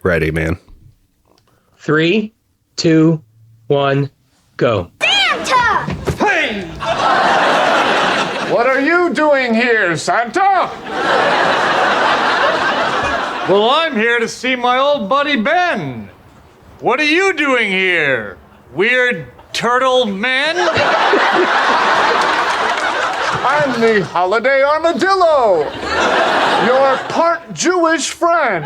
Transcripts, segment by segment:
Ready, man. 3, 2, 1, go. Santa! Hey! What are you doing here, Santa? Well, I'm here to see my old buddy Ben. What are you doing here, weird turtle man? I'm the holiday Armadillo, your part Jewish friend.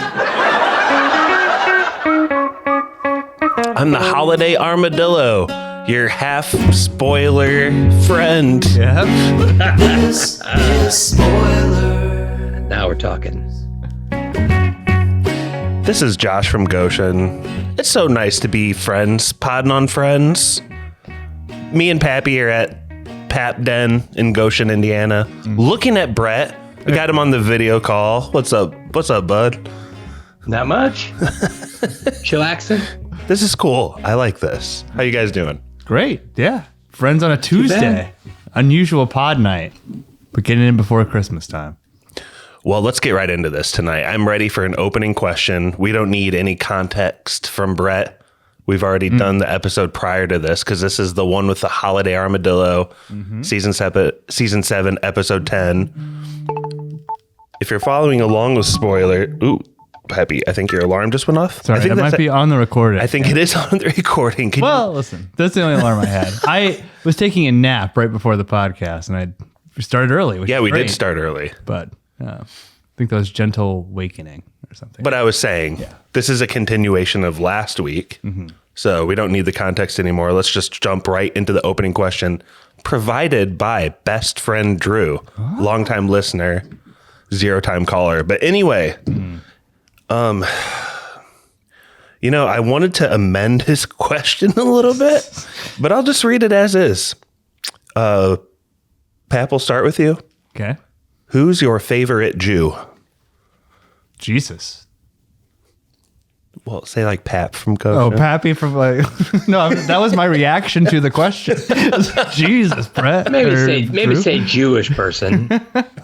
I'm the holiday Armadillo, your half spoiler friend. Yep. This is spoiler. Now we're talking. This is Josh from Goshen. It's so nice to be friends, podding on friends. Me and Pappy are at Pap Den in Goshen, Indiana, looking at Brett. I got him on the video call. What's up? What's up, bud? Not much. Chillaxing. This is cool. I like this. How you guys doing? Great. Yeah. Friends on a Tuesday. Unusual pod night, but getting in before Christmas time. Well, let's get right into this tonight. I'm ready for an opening question. We don't need any context from Brett. We've already done the episode prior to this because this is the one with the holiday armadillo, season 7, episode 10. If you're following along with spoiler, Happy, I think your alarm just went off. Sorry, I think that might be on the recording. I think it is on the recording. Listen, that's the only alarm I had. I was taking a nap right before the podcast, and we started early. Which we great, did start early. but I think that was gentle wakening or something. But I was saying, this is a continuation of last week, so we don't need the context anymore. Let's just jump right into the opening question, provided by best friend Drew, longtime listener, zero-time caller. But anyway, I wanted to amend his question a little bit, but I'll just read it as is. Pap, we'll start with you. Okay. Who's your favorite Jew? Jesus. Well, say like Pap from Goshen. Oh, Pappy from no, that was my reaction to the question. Jesus, Brett. Maybe say Jewish person.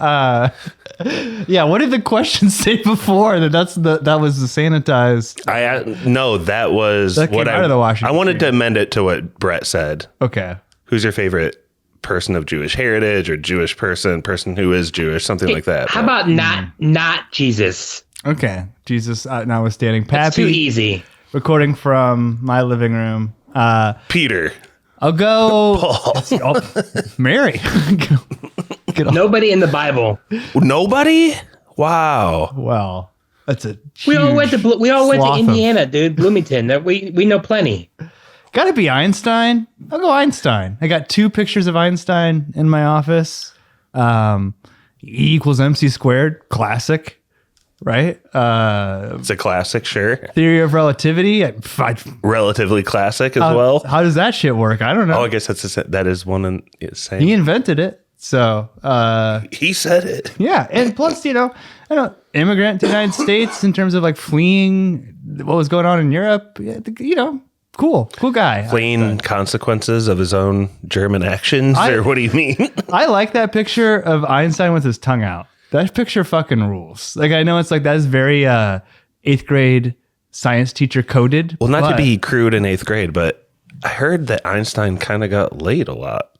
Yeah, what did the question say before? That was the sanitized. That was That came out of the Washington I wanted Street. to amend it to what Brett said. Okay. Who's your favorite person of Jewish heritage or Jewish person who is Jewish, something like that? How about not Jesus? Okay. Jesus notwithstanding. It's Pappy. too easy. Recording from my living room. Peter? I'll go. Paul? Mary. Get off. Nobody in the Bible. Nobody? Wow. Well, that's a. We all went to sloth of- Indiana, dude. Bloomington. We know plenty. Gotta be Einstein. I'll go Einstein. I got 2 pictures of Einstein in my office. E equals MC squared. Classic. Right? It's a classic, sure. Theory of relativity. Relatively classic as well. How does that shit work? I don't know. Oh, I guess that is one and it's same. He invented it. So, He said it. yeah. And plus, immigrant to the United States in terms of like fleeing what was going on in Europe, cool guy. Plain consequences of his own German actions, or what do you mean? I like that picture of Einstein with his tongue out. That picture fucking rules. Like, I know it's like, that is very 8th grade science teacher coded. Well, not to be crude in 8th grade, but I heard that Einstein kind of got laid a lot.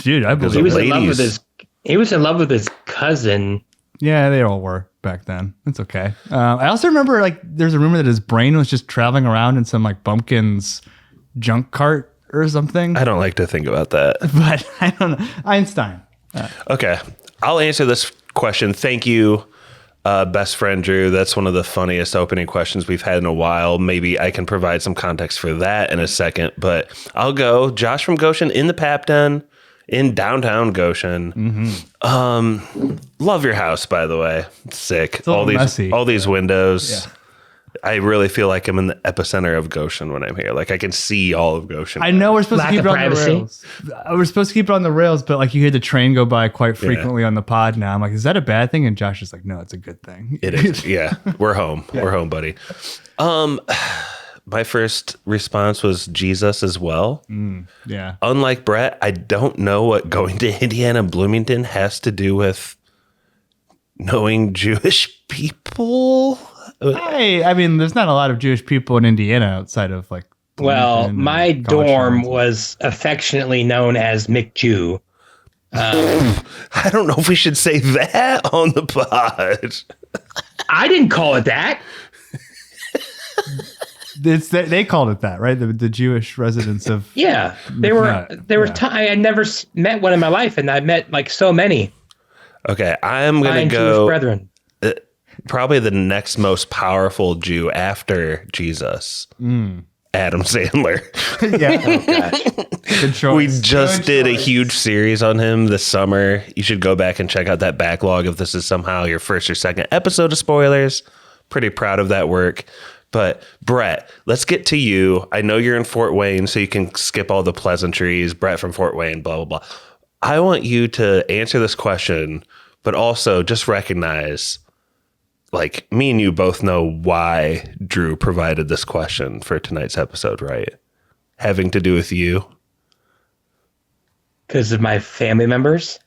Dude, I believe He was Ladies. in love with his. He was in love with his cousin. Yeah, they all were back then. It's okay. I also remember like there's a rumor that his brain was just traveling around in some like Bumpkins junk cart or something. I don't like to think about that. But I don't know. Einstein. Okay, I'll answer this question. Thank you, best friend Drew. That's one of the funniest opening questions we've had in a while. Maybe I can provide some context for that in a second, but I'll go. Josh from Goshen in the Pap Den in downtown Goshen. Love your house, by the way. It's sick. It's a little messy. All these windows. Yeah. I really feel like I'm in the epicenter of Goshen when I'm here. Like I can see all of Goshen. I know we're supposed Lack to keep of it on privacy. the rails. We're supposed to keep it on the rails, but like you hear the train go by quite frequently on the pod now. I'm like, is that a bad thing? And Josh is like, no, it's a good thing. It is. Yeah. We're home. We're home, buddy. My first response was Jesus as well. Yeah. Unlike Brett, I don't know what going to Indiana Bloomington has to do with knowing Jewish people. I mean, there's not a lot of Jewish people in Indiana outside of like. Well, Bloomington my and College dorm Towns. was affectionately known as McJew. I don't know if we should say that on the pod. I didn't call it that. They called it that, right? The Jewish residents of. Yeah, McNutt, there were yeah. I had never met one in my life, and I met like so many Okay, I'm going fine to Jewish go brethren. probably the next most powerful Jew after Jesus, Adam Sandler. Yeah, Oh gosh. good choice. We just Good did a choice. huge series on him this summer. You should go back and check out that backlog if this is somehow your first or second episode of spoilers. Pretty proud of that work. But Brett, let's get to you. I know you're in Fort Wayne, so you can skip all the pleasantries. Brett from Fort Wayne, blah, blah, blah. I want you to answer this question, but also just recognize, like, me and you both know why Drew provided this question for tonight's episode, right? Having to do with you. Because of my family members.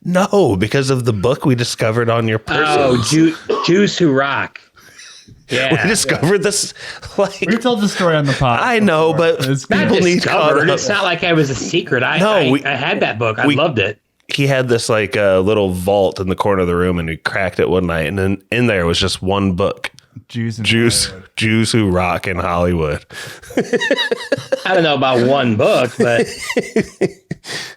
No, because of the book we discovered on your person. Oh, Jews who rock. Yeah. We discovered this, like, We've told the story on the pod. I know, before. but It's Not people need discovered. caught up. It's not like I was a secret. I had that book. I loved it. He had this like little vault in the corner of the room, and we cracked it one night, and then in there was just one book, Jews and Hollywood. Jews who rock in Hollywood. I don't know about one book, but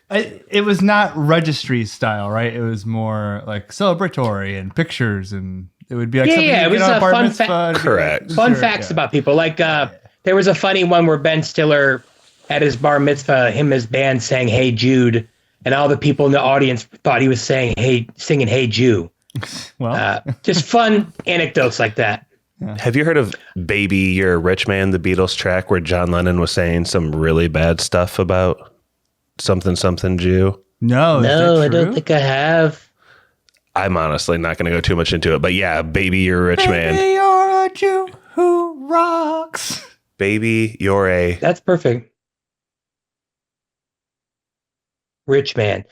It was not registry style, right? It was more like celebratory and pictures, and it would be like Yeah, something yeah, you it get was on a bar fun mitzvah, it'd be Correct. fun sure, facts yeah. about people. Like there was a funny one where Ben Stiller at his bar mitzvah, him and his band sang "Hey Jude," and all the people in the audience thought he was singing "Hey Jew." Well, Just fun anecdotes like that. Have you heard of "Baby, You're a Rich Man," the Beatles track where John Lennon was saying some really bad stuff about something Jew? no, is No, that I don't true? think I have. I'm honestly not going to go too much into it, but yeah, "Baby, You're a Rich Man." Baby, you're a Jew who rocks. Baby, you're a That's perfect. Rich man.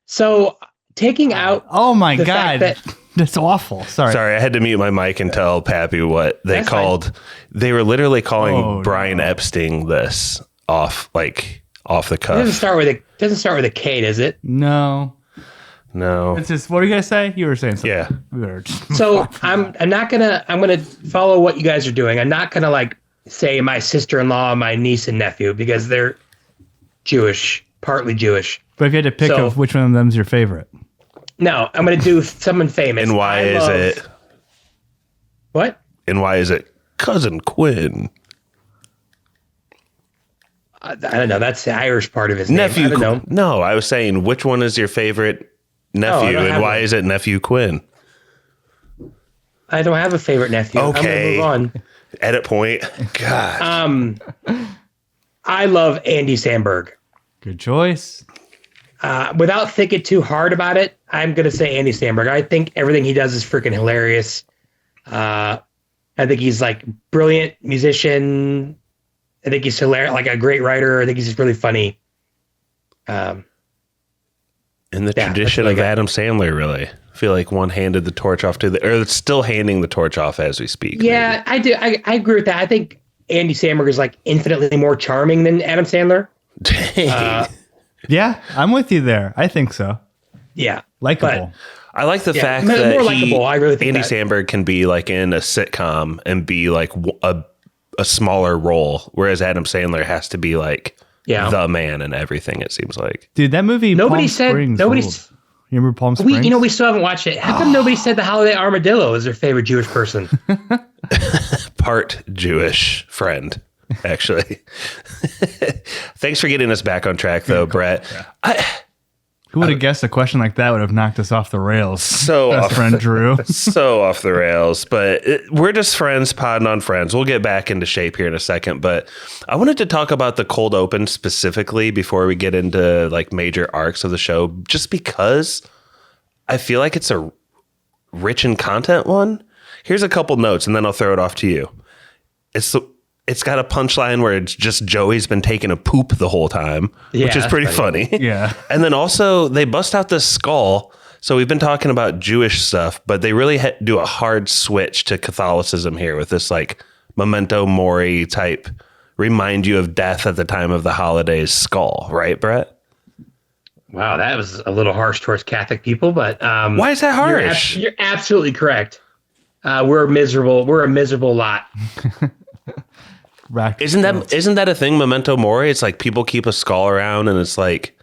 So taking out Oh my the god, fact that that's awful. Sorry. Sorry, I had to mute my mic and tell Pappy what they That's fine. called. They were literally calling Oh, Brian no. Epstein this off the it doesn't cuff. start with a K, does it? No, No. it's just. What were you gonna say? You were saying something. Yeah. We better just- So I'm gonna follow what you guys are doing. I'm not gonna like say my sister-in-law, my niece and nephew because they're Jewish, partly Jewish. But if you had to pick So- of which one of them's your favorite, No, I'm gonna do someone famous. And why I is love- it? What? And why is it Cousin Quinn? I don't know. That's the Irish part of his name. Nephew I don't know. Quinn. No, I was saying which one is your favorite I nephew don't and have why one. is it Nephew Quinn? I don't have a favorite nephew. Okay. I'm gonna move on. Edit point. God. I love Andy Samberg. good choice. Without thinking too hard about it, I'm going to say Andy Samberg. I think everything he does is freaking hilarious. I think he's like brilliant musician. I think he's hilarious, like a great writer. I think he's just really funny. In the yeah, tradition that's of what I got. Adam Sandler, really. I feel like one handed the torch off to the, or it's still handing the torch off as we speak. Yeah, I do. I agree with that. I think Andy Samberg is like infinitely more charming than Adam Sandler. Maybe. Yeah, I'm with you there. I think so. Yeah, Likable. I like the Yeah, fact more that likable. I really think Andy that. Samberg can be like in a sitcom and be like a smaller role, whereas Adam Sandler has to be like Yeah. the man in everything. It seems like Dude, that movie. Nobody Palm said- Springs nobody's- ruled. You remember Palm Springs? we still haven't watched it. How come nobody said the Holiday Armadillo is their favorite Jewish person? part Jewish friend. Actually, thanks for getting us back on track, though, Brett. Who would have guessed a question like that would have knocked us off the rails? So Best off, friend Drew. so off the rails, but we're just friends podding on friends. We'll get back into shape here in a second, but I wanted to talk about the cold open specifically before we get into like major arcs of the show, just because I feel like it's a rich in content one. Here's a couple notes, and then I'll throw it off to you. It's got a punchline where it's just Joey's been taking a poop the whole time, Yeah, which is that's pretty funny. funny. Yeah. And then also they bust out this skull So we've been talking about Jewish stuff, but they really do a hard switch to Catholicism here with this like memento mori type, remind you of death at the time of the holidays skull, right, Brett? Wow, that was a little harsh towards Catholic people, but Why is that harsh? You're absolutely correct. We're miserable. We're a miserable lot. Isn't that a thing, memento mori? It's like people keep a skull around and it's like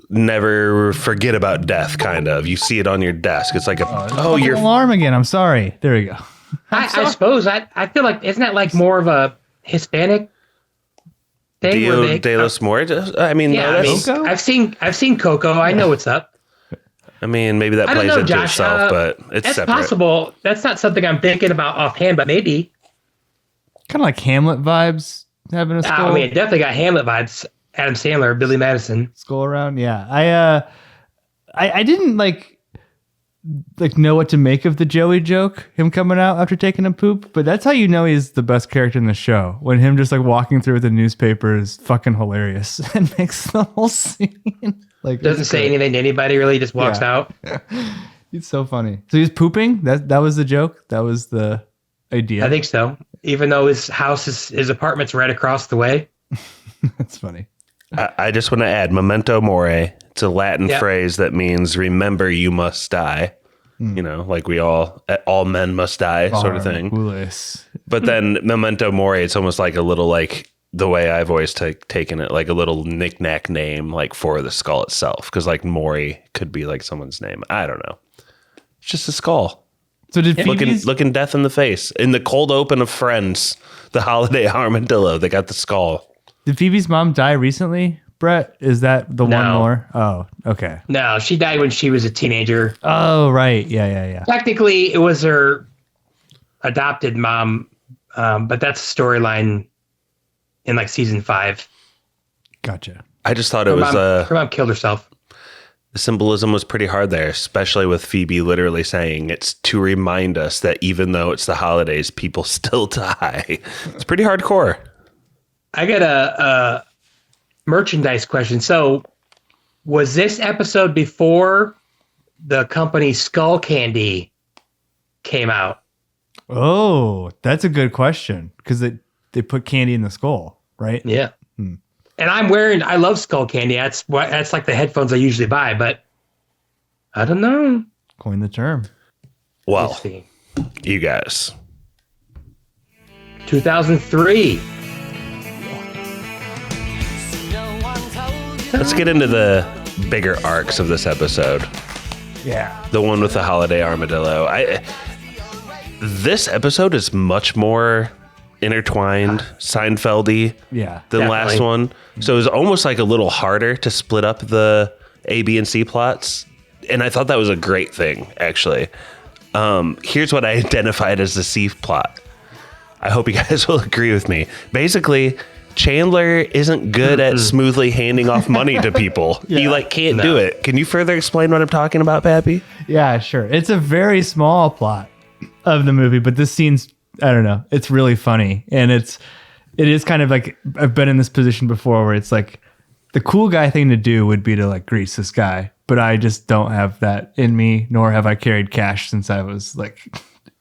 never forget about death, kind of. You see it on your desk. It's like your alarm again. I'm sorry. There we go. I suppose I feel like, isn't that like more of a Hispanic thing? Dia de los Muertos? I mean, yeah, I've seen Coco. I know what's up. I mean, maybe that plays into Josh, itself, but it's that's separate. possible. That's not something I'm thinking about offhand, but maybe. Kind of like Hamlet vibes, having a skull. I mean, it definitely got Hamlet vibes. Adam Sandler, Billy Madison. Skull around, yeah. I didn't like know what to make of the Joey joke, him coming out after taking a poop, but that's how you know he's the best character in the show. When him just like walking through the newspaper is fucking hilarious and makes the whole scene. Like Doesn't say anything to anybody, really, just walks out. He's so funny. So he's pooping? That was the joke? That was the idea? I think so. Even though his apartment's right across the way. That's funny. I just want to add memento mori. It's a Latin phrase that means remember you must die. You know, like all men must die sort of thing. But then memento mori, it's almost like a little like the way I've always taken it, like a little knick-knack name like for the skull itself. Because like Maury could be like someone's name. I don't know. It's just a skull. So did looking death in the face. In the cold open of Friends, the holiday armadillo, they got the skull. Did Phoebe's mom die recently, Brett? Is that the one more? Oh, okay. No, she died when she was a teenager. Oh, right. Yeah. Technically, it was her adopted mom, but that's a storyline in like season 5. Gotcha. I just thought it was her mom killed herself. The symbolism was pretty hard there, especially with Phoebe literally saying it's to remind us that even though it's the holidays, people still die. It's pretty hardcore. I got a merchandise question. So was this episode before the company Skull Candy came out? Oh, that's a good question. Because they put candy in the skull, right? Yeah. And I love Skull Candy. That's like the headphones I usually buy, but I don't know. Coin the term. Well, you guys. 2003. Let's get into the bigger arcs of this episode. Yeah. The one with the holiday armadillo. This episode is much more intertwined, Seinfeld-y than last one. So it was almost like a little harder to split up the A, B, and C plots. And I thought that was a great thing, actually. Here's what I identified as the C plot. I hope you guys will agree with me. Basically, Chandler isn't good at smoothly handing off money to people. He can't do it. Can you further explain what I'm talking about, Pappy? Yeah, sure. It's a very small plot of the movie, but this scene's, I don't know, it's really funny. And it is kind of like, I've been in this position before where it's like the cool guy thing to do would be to like grease this guy, but I just don't have that in me, nor have I carried cash since I was like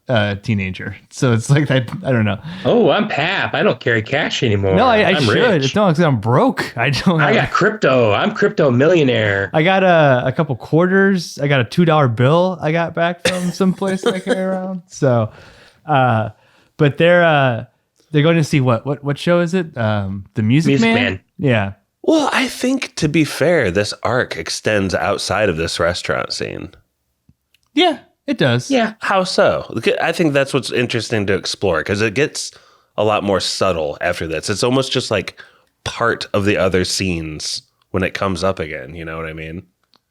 a teenager. So it's like, I don't know. Oh, I'm Pap. I don't carry cash anymore. No, I should. Rich. No, because I'm broke. I got crypto. I'm crypto millionaire. I got a couple quarters. I got a $2 bill I got back from some place I carry around. So, but they're going to see what show is it? The Music Man? Yeah. Well, I think to be fair, this arc extends outside of this restaurant scene. Yeah, it does. Yeah. How so? I think that's what's interesting to explore because it gets a lot more subtle after this. It's almost just like part of the other scenes when it comes up again. You know what I mean?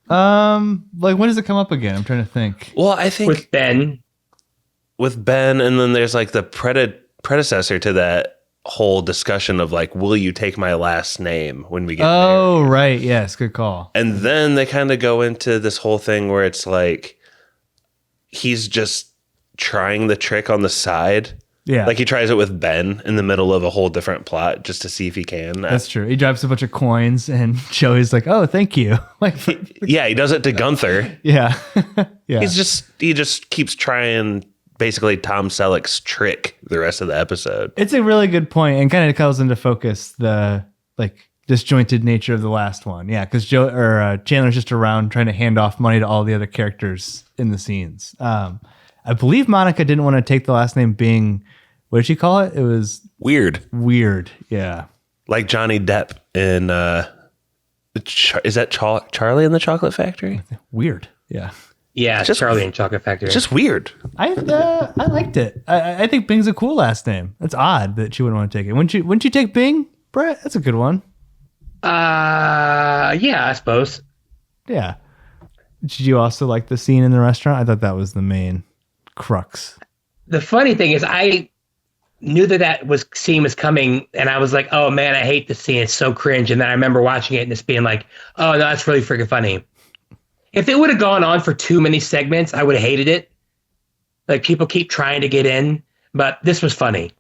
Like when does it come up again? I'm trying to think. Well, I think with Ben, and then there's like the predecessor to that whole discussion of like, will you take my last name when we get married? Right. Yes. Good call. And then they kind of go into this whole thing where it's like, he's just trying the trick on the side Yeah. Like he tries it with Ben in the middle of a whole different plot just to see if he can. That's true. He drops a bunch of coins and Joey's like, "Oh, thank you." Like, Yeah, he does it to Gunther. yeah. Yeah. He just keeps trying basically Tom Selleck's trick the rest of the episode. It's a really good point and kind of calls into focus the like disjointed nature of the last one. Yeah, because Chandler's just around trying to hand off money to all the other characters in the scenes. I believe Monica didn't want to take the last name Bing. What did she call it? It was Weird. Yeah. Like Johnny Depp in is that Charlie in the Chocolate Factory? Weird. Yeah. Yeah, Just- Charlie and Chocolate Factory. It's just weird. I liked it. I think Bing's a cool last name. It's odd that she wouldn't want to take it. Wouldn't you take Bing, Brett? That's a good one. Yeah, I suppose. Yeah. Did you also like the scene in the restaurant? I thought that was the main crux. The funny thing is, I knew that scene was coming, and I was like, "Oh man, I hate this scene. It's so cringe." And then I remember watching it and just being like, "Oh no, that's really freaking funny." If it would have gone on for too many segments, I would have hated it. Like people keep trying to get in, but this was funny.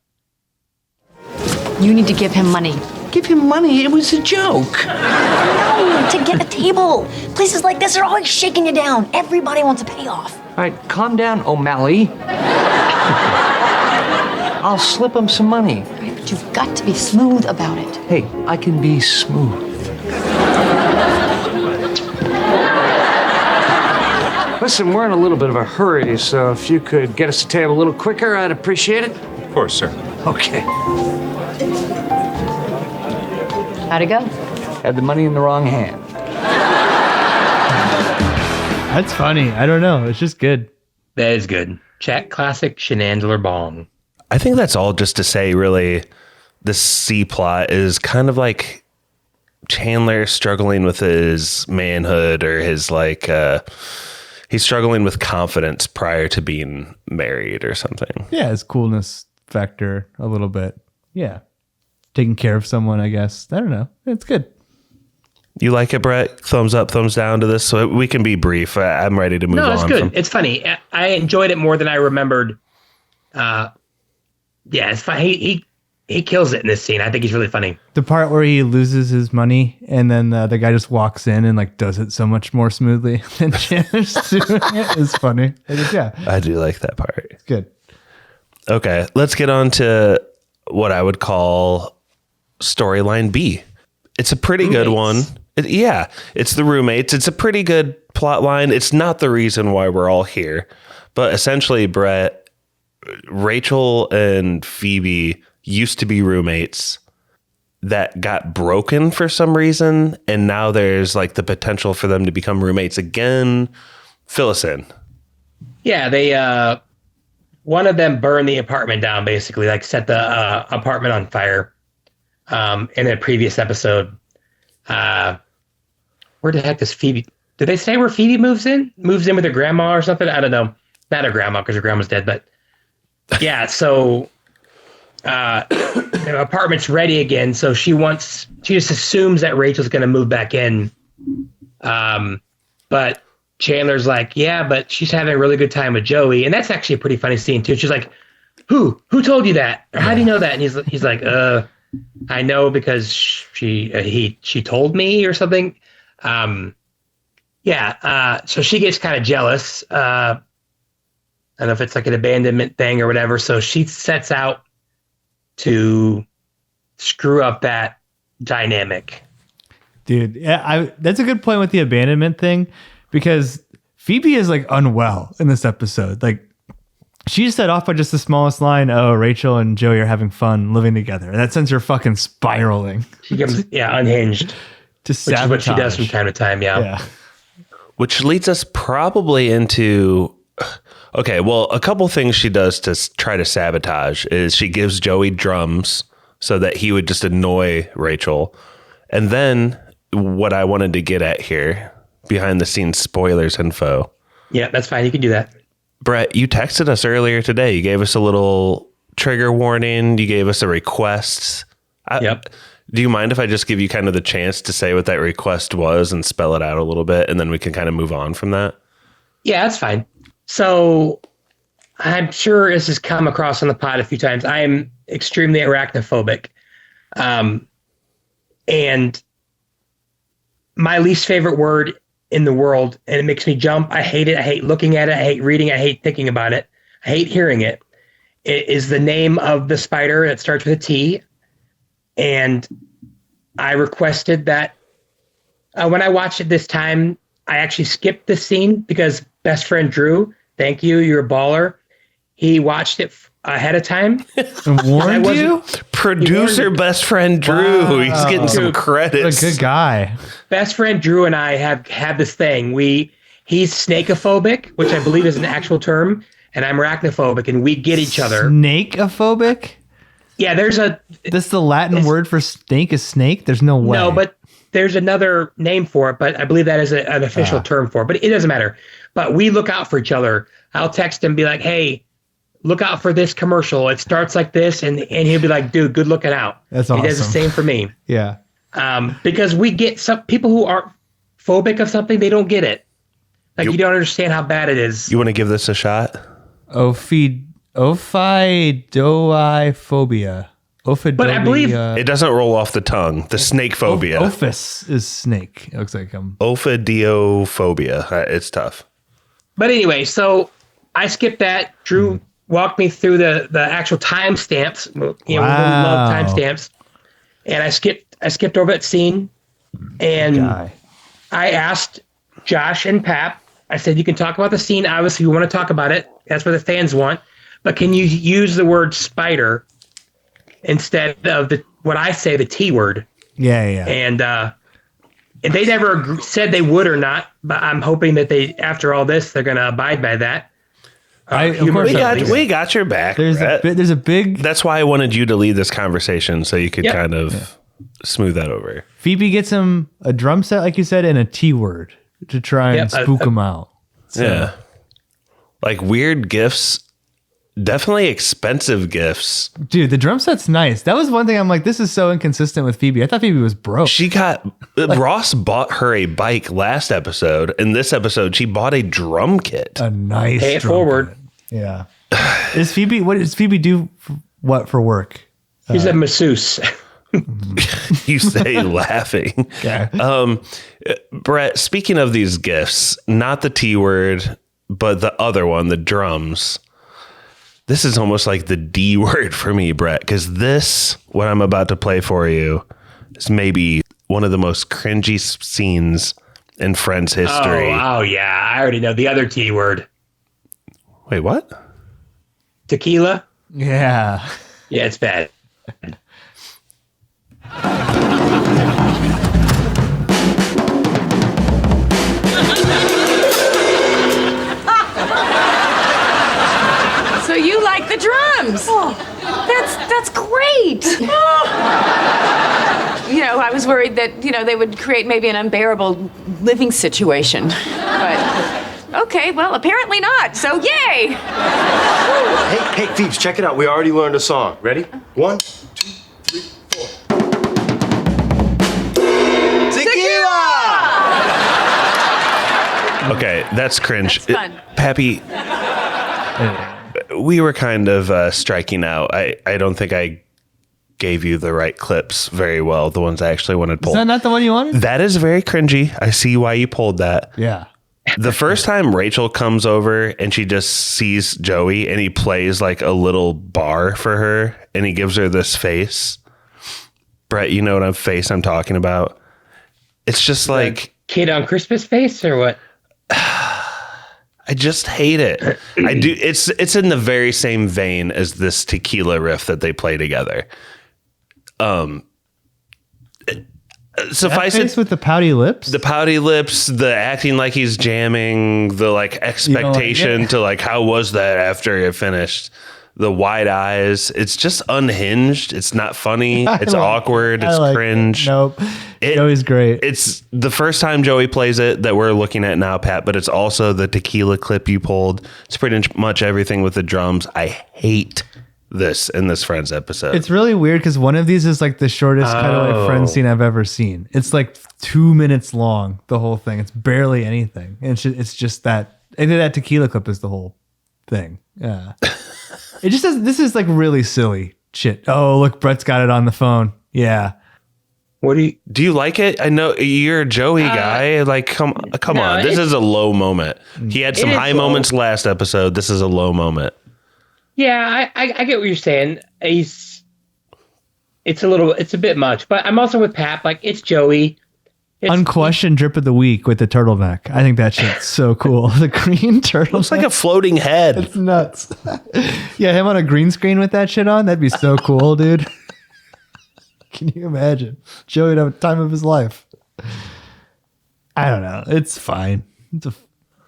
You need to give him money. Give him money. It was a joke. No, to get a table. Places like this are always shaking you down. Everybody wants a payoff. All right, calm down, O'Malley. I'll slip him some money. Right, but you've got to be smooth about it. Hey, I can be smooth. Listen, we're in a little bit of a hurry, so if you could get us a table a little quicker, I'd appreciate it. Of course, sir. Okay. How'd it go? Had the money in the wrong hand. That's funny. I don't know. It's just good. That is good. Chat classic Shenandoah Bong. I think that's all just to say, really, the C plot is kind of like Chandler struggling with his manhood or his he's struggling with confidence prior to being married or something. Yeah, his coolness factor a little bit. Yeah. Taking care of someone, I guess. I don't know. It's good. You like it, Brett? Thumbs up, thumbs down to this. So we can be brief. I'm ready to move on. No, it's good. It's funny. I enjoyed it more than I remembered. Yeah, it's fine. He kills it in this scene. I think he's really funny. The part where he loses his money and then the guy just walks in and like does it so much more smoothly than Chandler's doing it is funny. Yeah, I do like that part. it's good. Okay, let's get on to what I would call storyline B. It's a pretty good one. It's the roommates. It's a pretty good plot line. It's not the reason why we're all here, but essentially, Brett, Rachel and Phoebe used to be roommates that got broken for some reason, and now there's like the potential for them to become roommates again. Fill us in. Yeah, they one of them burned the apartment down, basically, like set the apartment on fire. In a previous episode, where the heck is Phoebe? Did they say where Phoebe moves in? Moves in with her grandma or something? I don't know. Not her grandma because her grandma's dead, but yeah. So the apartment's ready again. So she just assumes that Rachel's going to move back in. But Chandler's like, yeah, but she's having a really good time with Joey, and that's actually a pretty funny scene too. She's like, who told you that? Or how do you know that? And he's like, I know because she told me or something. So she gets kind of jealous. I don't know if it's like an abandonment thing or whatever. So she sets out to screw up that dynamic. Dude, yeah, that's a good point with the abandonment thing because Phoebe is like unwell in this episode. Like she's set off by just the smallest line. Oh, Rachel and Joey are having fun living together. And that sends her fucking spiraling. She becomes unhinged, to which sabotage. is what she does from time to time. Yeah. Which leads us probably into, okay, well, a couple things she does to try to sabotage is she gives Joey drums so that he would just annoy Rachel. And then what I wanted to get at here, behind the scenes spoilers info. Yeah, that's fine. You can do that. Brett, you texted us earlier today. You gave us a little trigger warning. You gave us a request. Yep. Do you mind if I just give you kind of the chance to say what that request was and spell it out a little bit, and then we can kind of move on from that? Yeah, that's fine. So I'm sure this has come across on the pod a few times. I am extremely arachnophobic. And my least favorite word in the world, and it makes me jump. I hate it. I hate looking at it. I hate reading. I hate thinking about it. I hate hearing it. It is the name of the spider that starts with a T. And I requested that when I watched it this time, I actually skipped the scene because best friend Drew, thank you, you're a baller. He watched it ahead of time. And warned you? Producer best friend Drew. Wow. He's getting some credits. What a good guy. Best friend Drew and I have had this thing. He's snakeophobic, which I believe is an actual term, and I'm arachnophobic, and we get each other. Snakeophobic? Yeah, That's the Latin word for snake is snake? There's no way. No, but there's another name for it, but I believe that is an official term for it. But it doesn't matter. But we look out for each other. I'll text him, be like, hey, look out for this commercial. It starts like this, and he'll be like, dude, good looking out. That's He does the awesome. same for me. Yeah. Because we get some people who aren't phobic of something, they don't get it. Like you don't understand how bad it is. You want to give this a shot? Ophidoiphobia. But I believe- It doesn't roll off the tongue. The snake phobia. Ophis is snake. It looks like Ophidiophobia. It's tough. But anyway, so I skipped that. Drew walked me through the actual timestamps. We love timestamps. And I skipped over that scene. And guy. I asked Josh and Pap, I said, you can talk about the scene. Obviously, we want to talk about it. That's what the fans want. But can you use the word spider instead of what I say, the T word? Yeah. And they never said they would or not, but I'm hoping that after all this, they're going to abide by that. Of course, We got your back. there's a big That's why I wanted you to lead this conversation so you could kind of smooth that over. Phoebe gets him a drum set, like you said, and a T word to try and spook him out. So, Yeah. Like weird gifts, definitely expensive gifts. dude, the drum set's nice. That was one thing I'm like, this is so inconsistent with Phoebe. I thought Phoebe was broke. She got Ross bought her a bike last episode. In this episode, she bought a drum kit. A nice Pay it drum forward. kit. Yeah. What does Phoebe do for work? He's a masseuse. You say laughing. Okay. Brett, speaking of these gifts, not the T word, but the other one, the drums. This is almost like the D word for me, Brett, because this, what I'm about to play for you, is maybe one of the most cringy scenes in Friends history. Oh, yeah. I already know the other T word. Wait, what? Tequila? Yeah. Yeah, it's bad. So you like the drums? Oh, that's great. I was worried that, they would create maybe an unbearable living situation. But, okay, well, apparently not. So, yay! Hey, Phoebes, check it out. We already learned a song. Ready? 1, 2, 3, 4. Tequila! Okay, that's cringe. That's fun. Pappy, we were kind of striking out. I don't think I gave you the right clips very well, the ones I actually wanted Is pulled. that not the one you wanted? That is very cringy. I see why you pulled that. Yeah. The first time Rachel comes over and she just sees Joey and he plays like a little bar for her and he gives her this face. Brett, you know what face I'm talking about? It's just like Kid on Christmas face or what? I just hate it. I do. It's in the very same vein as this tequila riff that they play together. Suffice Face it, with the pouty lips. the pouty lips, the acting like he's jamming, the like expectation to like how was that after it finished, the wide eyes. It's just unhinged. It's not funny. It's awkward. It's cringe. Nope. Joey's great. It's the first time Joey plays it that we're looking at now, Pat, but it's also the tequila clip you pulled. It's pretty much everything with the drums. I hate this in this Friends episode. It's really weird because one of these is like the shortest cutaway Friends scene I've ever seen. It's like 2 minutes long, the whole thing. It's barely anything. And it's just that. I think that tequila clip is the whole thing. Yeah. It just doesn't. This is like really silly shit. Oh, look, Brett's got it on the phone. Yeah. What do you like it? I know you're a Joey guy. Like, come no, on. This is a low moment. He had some high moments last episode. This is a low moment. Yeah, I get what you're saying. It's a bit much, but I'm also with Pat. Like, it's Joey. Unquestioned drip of the week with the turtleneck. I think that shit's so cool. The green turtleneck. Looks like a floating head. It's nuts. Yeah, him on a green screen with that shit on. That'd be so cool, dude. Can you imagine? Joey would have a time of his life. I don't know. It's fine.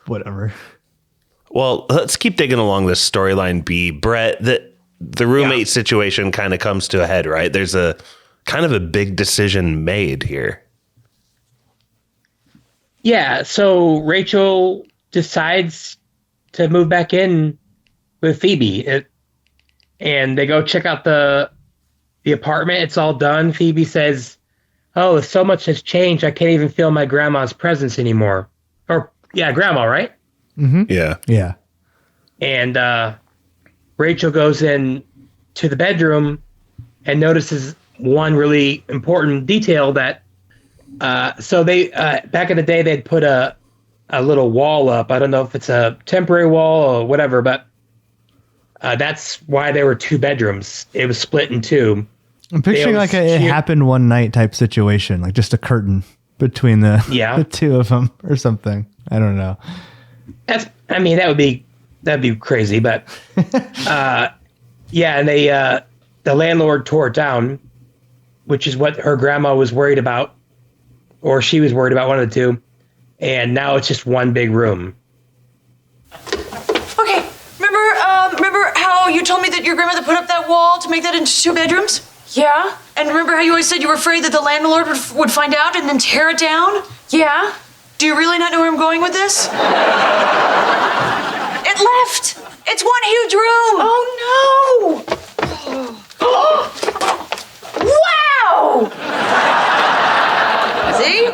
Whatever. Well, let's keep digging along this storyline B. Brett, the roommate situation kind of comes to a head, right? There's a kind of a big decision made here. Yeah, so Rachel decides to move back in with Phoebe, and they go check out the apartment. It's all done. Phoebe says, "Oh, so much has changed. I can't even feel my grandma's presence anymore." Or grandma, right? Mm-hmm. Yeah, yeah. And Rachel goes in to the bedroom and notices one really important detail that. So they back in the day they'd put a little wall up. I don't know if it's a temporary wall or whatever, but that's why there were two bedrooms. It was split in two. I'm picturing like it happened one night type situation, like just a curtain between the two of them or something. I don't know. That'd be crazy, but and they the landlord tore it down, which is what her grandma was worried about. Or she was worried about, one of the two. And now it's just one big room. Okay, remember how you told me that your grandmother put up that wall to make that into two bedrooms? Yeah. And remember how you always said you were afraid that the landlord would find out and then tear it down? Yeah. Do you really not know where I'm going with this? It left! It's one huge room! Oh, no! Wow! See?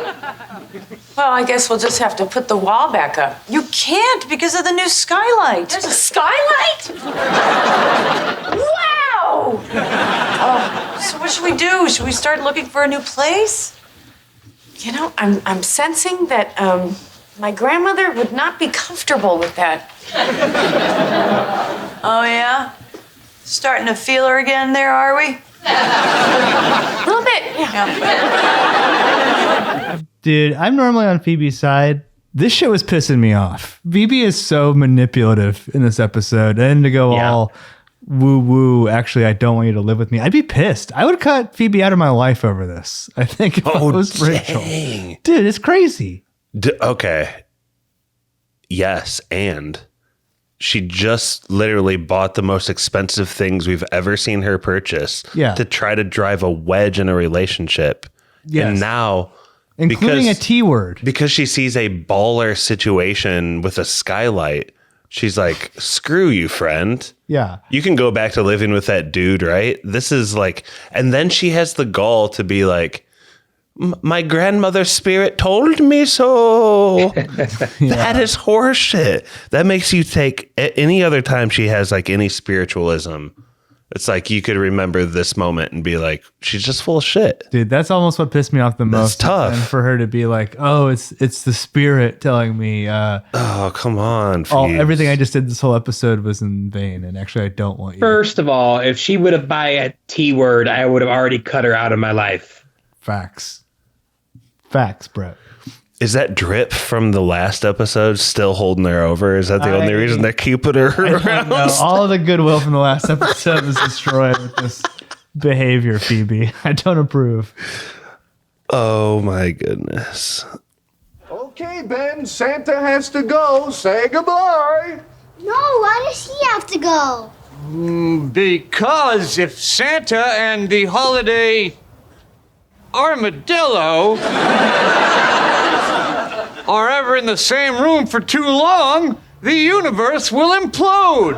Well, I guess we'll just have to put the wall back up. You can't because of the new skylight. There's a skylight? Wow! Oh, so what should we do? Should we start looking for a new place? You know, I'm sensing that my grandmother would not be comfortable with that. Oh, yeah? Starting to feel her again there, are we? A little bit, yeah. Dude, I'm normally on Phoebe's side. This shit was pissing me off. Phoebe is so manipulative in this episode. And to go all woo-woo, actually, I don't want you to live with me. I'd be pissed. I would cut Phoebe out of my life over this. I think if I was Rachel. Dude, it's crazy. Okay. Yes, and she just literally bought the most expensive things we've ever seen her purchase to try to drive a wedge in a relationship. Yes. And now... Including a T word. Because she sees a baller situation with a skylight, she's like, screw you, friend. Yeah. You can go back to living with that dude, right? This is like... And then she has the gall to be like, my grandmother's spirit told me so. That is horseshit. That makes you take any other time she has like any spiritualism. It's like you could remember this moment and be like, she's just full of shit. Dude, that's almost what pissed me off the most. That's tough. And for her to be like, oh, it's the spirit telling me. Oh, come on. Everything I just did this whole episode was in vain. And actually, I don't want you. First of all, if she would have buy a T word, I would have already cut her out of my life. Facts, Brett. Is that drip from the last episode still holding her over? Is that the only reason they're keeping her around? No, all of the goodwill from the last episode was destroyed with this behavior, Phoebe. I don't approve. Oh my goodness. Okay, Ben, Santa has to go. Say goodbye. No, why does he have to go? Because if Santa and the holiday Armadillo are ever in the same room for too long, the universe will implode.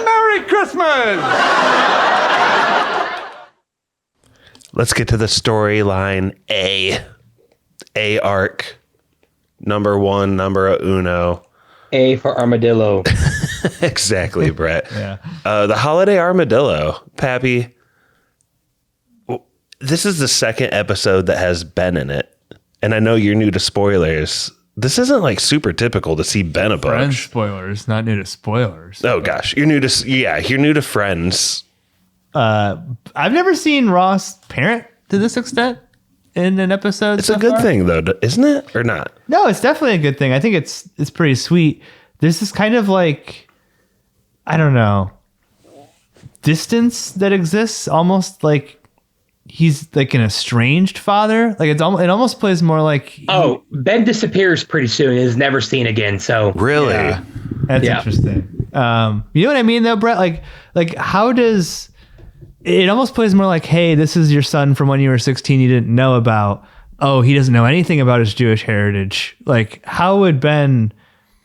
Merry Christmas! Let's get to the storyline A arc. Number one, number uno. A for Armadillo. Exactly, Brett. Yeah. The Holiday Armadillo, Pappy. This is the second episode that has Ben in it, and I know you're new to spoilers. This isn't like super typical to see Ben a Friends bunch. spoilers, not new to spoilers. Oh gosh, you're new to Friends. I've never seen Ross parent to this extent in an episode. It's a good thing though, isn't it, or not? No, it's definitely a good thing. I think it's pretty sweet. There's this kind of like, I don't know, distance that exists, almost like he's like an estranged father. Like it almost plays more like Ben disappears pretty soon and is never seen again. So really, that's interesting. You know what I mean though, Brett? Like how does it almost plays more like, hey, this is your son from when you were 16 you didn't know about. Oh, he doesn't know anything about his Jewish heritage. Like how would Ben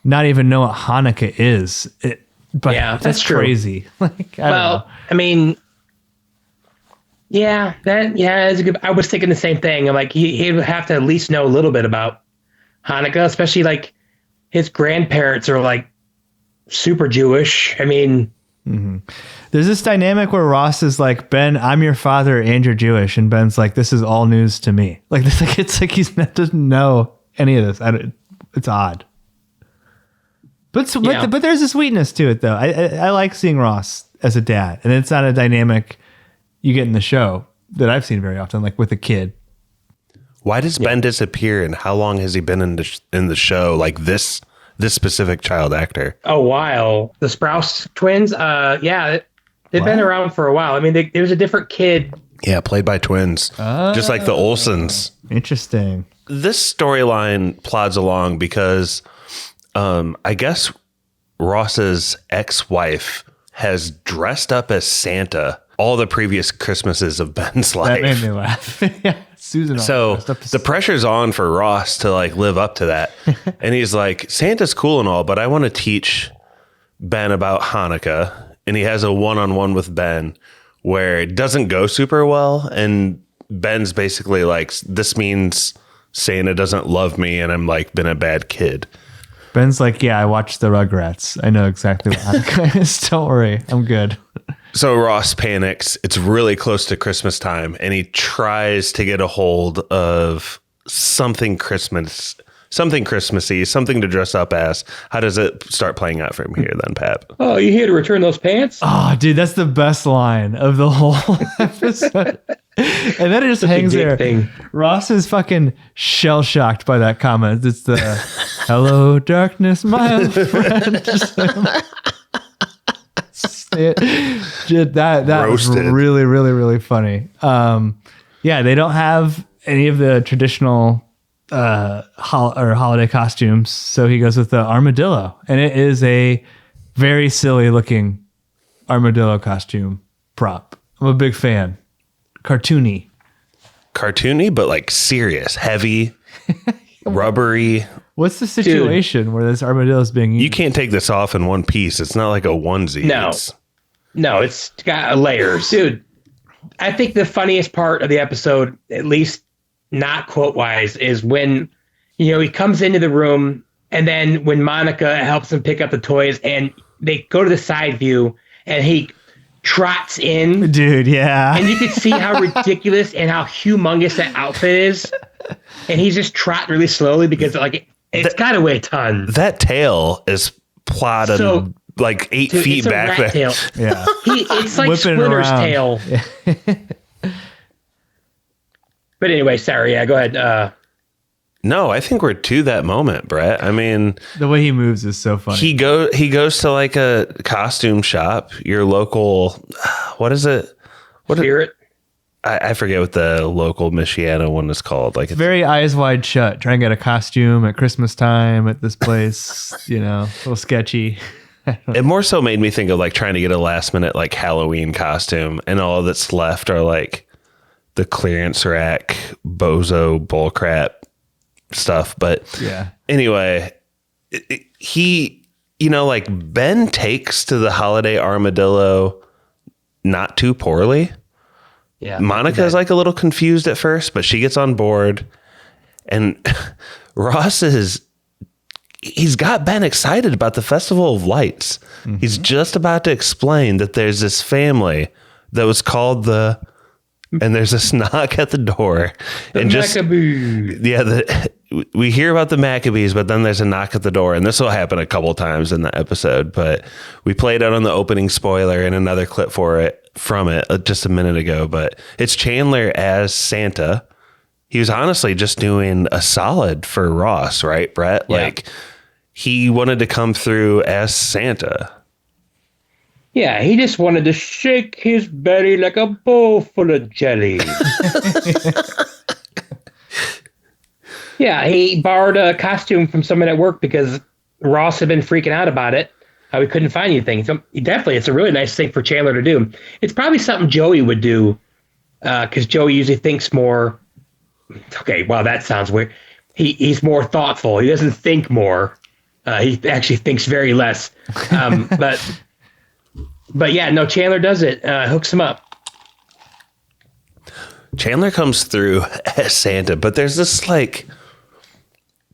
not even know what Hanukkah is? But yeah, that's true. Crazy. Like I don't know. I mean, yeah, that's a good. I was thinking the same thing. I'm like, he would have to at least know a little bit about Hanukkah, especially like his grandparents are like super Jewish. I mean, there's this dynamic where Ross is like, Ben, I'm your father and you're Jewish, and Ben's like, this is all news to me. Like this, like it's like doesn't know any of this. It's odd. But there's a sweetness to it though. I like seeing Ross as a dad, and it's not a dynamic you get in the show that I've seen very often, like with a kid. Why does Ben disappear, and how long has he been in the show? Like this specific child actor? a while. The Sprouse twins, they've been around for a while. I mean, there was a different kid. Yeah, played by twins, just like the Olsons. Interesting. This storyline plods along because I guess Ross's ex-wife has dressed up as Santa all the previous Christmases of Ben's life. That made me laugh. Yeah, Susan. So the pressure's on for Ross to like live up to that. And he's like, Santa's cool and all, but I want to teach Ben about Hanukkah. And he has a one-on-one with Ben where it doesn't go super well. And Ben's basically like, this means Santa doesn't love me and I'm like been a bad kid. Ben's like, yeah, I watched the Rugrats. I know exactly what Hanukkah is. Don't worry. I'm good. So Ross panics. It's really close to Christmas time, and he tries to get a hold of something Christmassy, something to dress up as. How does it start playing out from here then, Pap? Oh, you here to return those pants? Oh, dude, that's the best line of the whole episode. And then it just hangs there. Ross is fucking shell shocked by that comment. It's the hello, darkness, my old friend. That was really, really, really funny. Yeah, they don't have any of the traditional holiday costumes, so he goes with the armadillo, and it is a very silly looking armadillo costume prop. I'm a big fan. Cartoony, but like serious, heavy, rubbery. What's the situation where this armadillo is being used? You can't take this off in one piece. It's not like a onesie. No, it's got layers. Dude, I think the funniest part of the episode, at least not quote wise, is when, he comes into the room and then when Monica helps him pick up the toys and they go to the side view and he trots in. Dude, yeah. And you can see how ridiculous and how humongous that outfit is. And he's just trotting really slowly because it's got to weigh a ton. That tail is plotted like 8 feet back there. Tail. Yeah. It's like Splinter's tail. But anyway, sorry. Yeah, go ahead. No, I think we're to that moment, Brett. I mean, the way he moves is so funny. He goes to like a costume shop, your local, what is it? Spirit? I forget what the local Michiana one is called. Like it's very eyes wide shut. Trying to get a costume at Christmas time at this place, a little sketchy. It more so made me think of like trying to get a last minute like Halloween costume, and all that's left are like the clearance rack, bozo bullcrap stuff. But yeah. Anyway, he, like Ben takes to the holiday armadillo not too poorly. Yeah. Monica's like a little confused at first, but she gets on board, and Ross is he's got Ben excited about the Festival of Lights. He's just about to explain that there's this family that was called and there's this knock at the door. The Maccabees. Yeah, we hear about the Maccabees, but then there's a knock at the door, and this will happen a couple times in the episode. But we played out on the opening spoiler and another clip from it just a minute ago. But it's Chandler as Santa. He was honestly just doing a solid for Ross, right, Brett? Yeah. Like he wanted to come through as Santa. Yeah, he just wanted to shake his belly like a bowl full of jelly. Yeah, he borrowed a costume from someone at work because Ross had been freaking out about it, how he couldn't find anything. So definitely, it's a really nice thing for Chandler to do. It's probably something Joey would do because Joey usually thinks more. Okay, well, that sounds weird. He's more thoughtful. He doesn't think more. He actually thinks very less. But yeah, no, Chandler does it. Hooks him up. Chandler comes through as Santa, but there's this like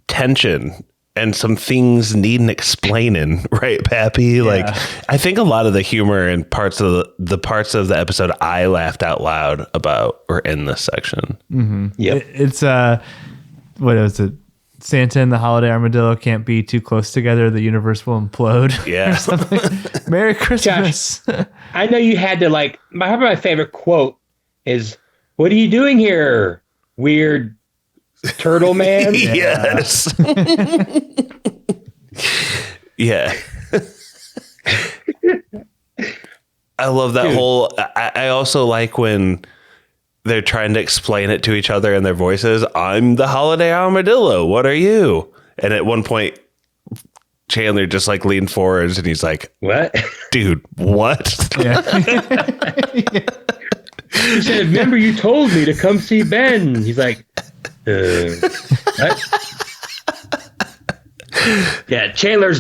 tension and some things needing explaining, right, Pappy? Yeah. Like I think a lot of the humor and parts of the parts of the episode I laughed out loud about were in this section. Mm-hmm. Yep. It's what is it? Santa and the holiday armadillo can't be too close together. The universe will implode. Yeah. Or something. Merry Christmas. Josh, I know you had to my favorite quote is, "What are you doing here, weird turtle man?" Yes. Yeah. I love that whole. I also like when they're trying to explain it to each other in their voices. I'm the holiday armadillo. What are you? And at one point, Chandler just like leaned forwards and he's like, "What, dude? What?" Yeah. He said, "Remember, you told me to come see Ben." He's like, what? Yeah, Chandler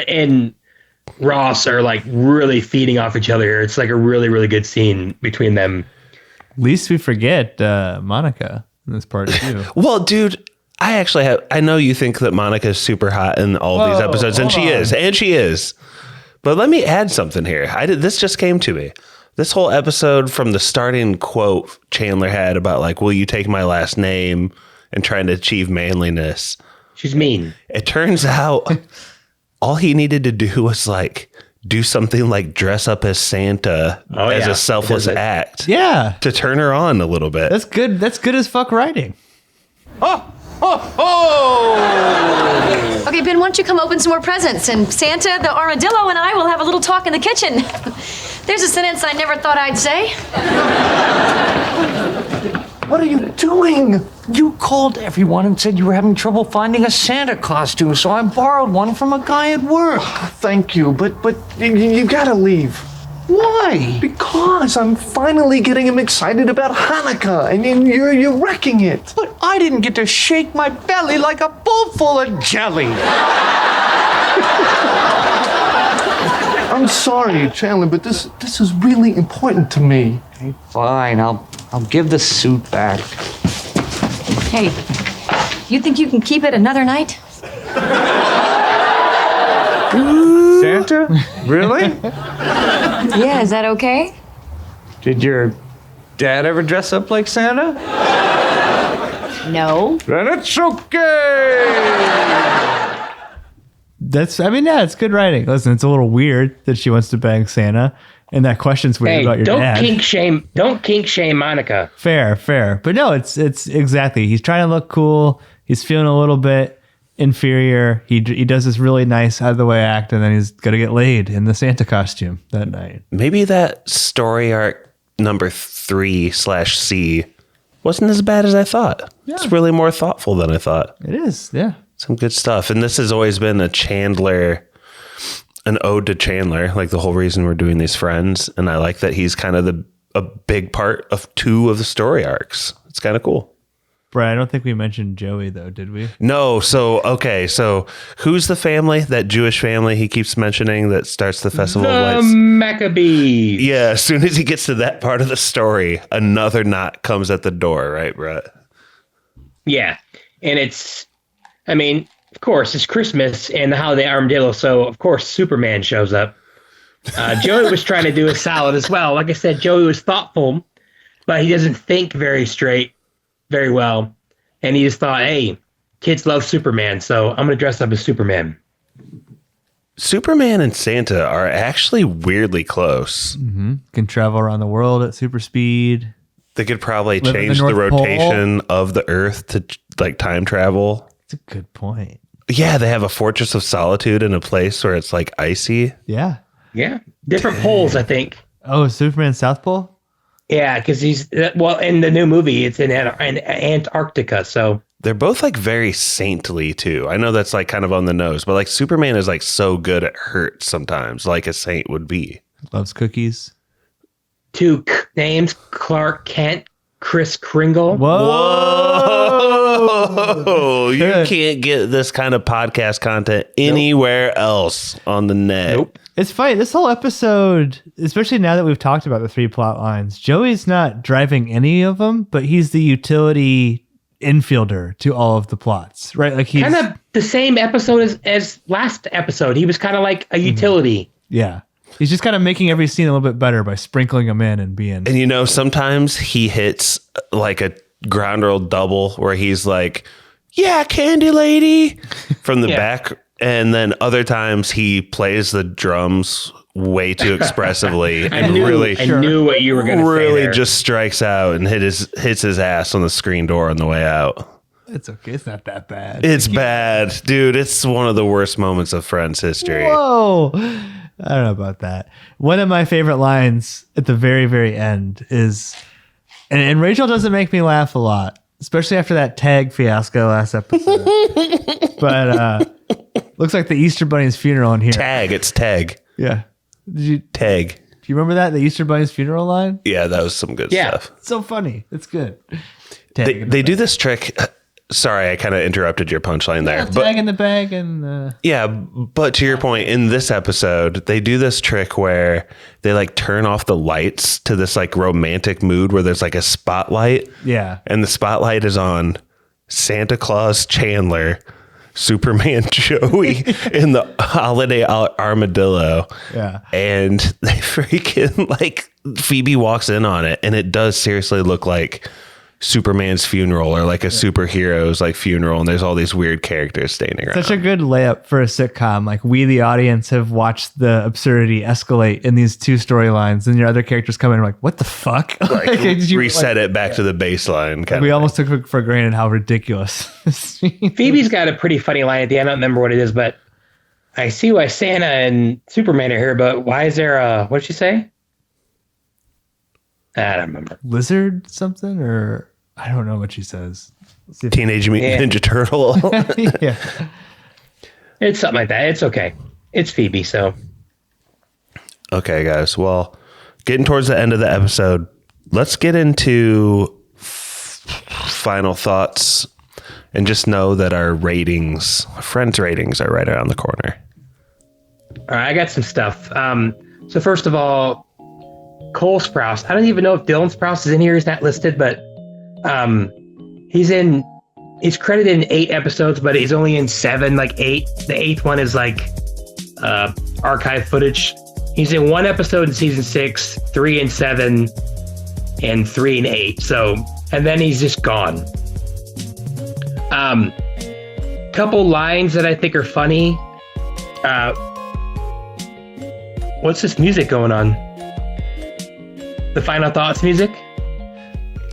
and Ross are like really feeding off each other here. It's like a really, really good scene between them. Least we forget Monica in this part too. Well, dude, I know you think that Monica is super hot in all of these episodes, and she is. But let me add something here. This just came to me. This whole episode, from the starting quote Chandler had about like, "Will you take my last name?" and trying to achieve manliness. She's mean. It turns out all he needed to do was like do something like dress up as Santa as a selfless act. Yeah. To turn her on a little bit. That's good. That's good as fuck writing. Oh! Okay, Ben, why don't you come open some more presents, and Santa, the armadillo, and I will have a little talk in the kitchen. There's a sentence I never thought I'd say. What are you doing? You called everyone and said you were having trouble finding a Santa costume, so I borrowed one from a guy at work. Thank you, but you gotta leave. Why? Because I'm finally getting him excited about Hanukkah, and you're wrecking it. But I didn't get to shake my belly like a bowl full of jelly. I'm sorry, Chandler, but this is really important to me. Okay, fine, I'll give the suit back. Hey, you think you can keep it another night? Santa? Really? Yeah, is that okay? Did your dad ever dress up like Santa? No. Then it's okay! It's good writing. Listen, it's a little weird that she wants to bang Santa, and that question's weird about your dad. Don't kink shame Monica. Fair. But no, it's exactly. He's trying to look cool. He's feeling a little bit inferior. He does this really nice out of the way act, and then he's gonna get laid in the Santa costume that night. Maybe that story arc number 3/C wasn't as bad as I thought. Yeah. It's really more thoughtful than I thought. It is, yeah. Some good stuff. And this has always been an ode to Chandler, like the whole reason we're doing these Friends. And I like that he's kind of a big part of 2 of the story arcs. It's kind of cool. Brad, I don't think we mentioned Joey, though, did we? No. So who's the family, that Jewish family he keeps mentioning that starts the Festival of Lights? The Maccabees. Yeah. As soon as he gets to that part of the story, another knock comes at the door, right, Brett? Yeah. And of course, it's Christmas and the holiday Armadillo, so of course Superman shows up. Joey was trying to do a salad as well. Like I said, Joey was thoughtful, but he doesn't think very well. And he just thought, hey, kids love Superman, so I'm going to dress up as Superman. Superman and Santa are actually weirdly close. Mm-hmm. Can travel around the world at super speed. They could probably Live at change the the North rotation of the Earth to like time travel. That's a good point. Yeah, they have a fortress of solitude in a place where it's like icy. Yeah. Yeah. Different poles, I think. Oh, Superman South Pole? Yeah, because he's, well, in the new movie, it's in Antarctica, so. They're both like very saintly too. I know that's like kind of on the nose, but like Superman is like so good it hurts sometimes, like a saint would be. Loves cookies. 2 names, Clark Kent, Kris Kringle. Whoa! You can't get this kind of podcast content anywhere else on the net. Nope. It's funny. This whole episode, especially now that we've talked about the 3 plot lines, Joey's not driving any of them, but he's the utility infielder to all of the plots, right? Like he's kind of the same episode as last episode. He was kind of like a utility. Yeah. He's just kind of making every scene a little bit better by sprinkling them in and being. And you know, sometimes he hits like a ground roll double where he's like, yeah, candy lady from the back. And then other times he plays the drums way too expressively I knew what you were going to say. Really just strikes out and hits his ass on the screen door on the way out. It's okay. It's not that bad. It's bad, dude. It's one of the worst moments of Friends history. Whoa. I don't know about that. One of my favorite lines at the very, very end is, and Rachel doesn't make me laugh a lot, especially after that tag fiasco last episode. But looks like the Easter Bunny's funeral in here. It's Tag. Yeah. Did you Tag? Do you remember that? The Easter Bunny's funeral line? Yeah, that was some good stuff. It's so funny. It's good. They do this trick. Sorry, I kind of interrupted your punchline there. But tag in the bag and yeah, but to your point, in this episode, they do this trick where they like turn off the lights to this like romantic mood where there's like a spotlight. Yeah. And the spotlight is on Santa Claus Chandler, Superman Joey, and the holiday Armadillo. Yeah. And they freaking like Phoebe walks in on it and it does seriously look like Superman's funeral or like a superhero's like funeral, and there's all these weird characters standing around. Such a good layup for a sitcom. Like we, the audience, have watched the absurdity escalate in these 2 storylines, and your other characters come in and are like, "What the fuck?" Like, reset it back to the baseline. We almost took for granted how ridiculous. Phoebe's got a pretty funny line at the end. I don't remember what it is, but I see why Santa and Superman are here. But why is there a, what did she say? I don't remember. Lizard something, or I don't know what she says. Teenage Mutant Ninja Turtle. Yeah. It's something like that. It's okay. It's Phoebe, so. Okay, guys. Well, getting towards the end of the episode, let's get into final thoughts and just know that our Friends ratings are right around the corner. All right, I got some stuff. So first of all, Cole Sprouse. I don't even know if Dylan Sprouse is in here. He's not listed, but he's credited in 8 episodes, but he's only in 7, like 8. The 8th one is like archive footage. He's in 1 episode in season 6, 3 and 7, and 3 and 8. So, and then he's just gone. Couple lines that I think are funny. What's this music going on? The Final Thoughts music?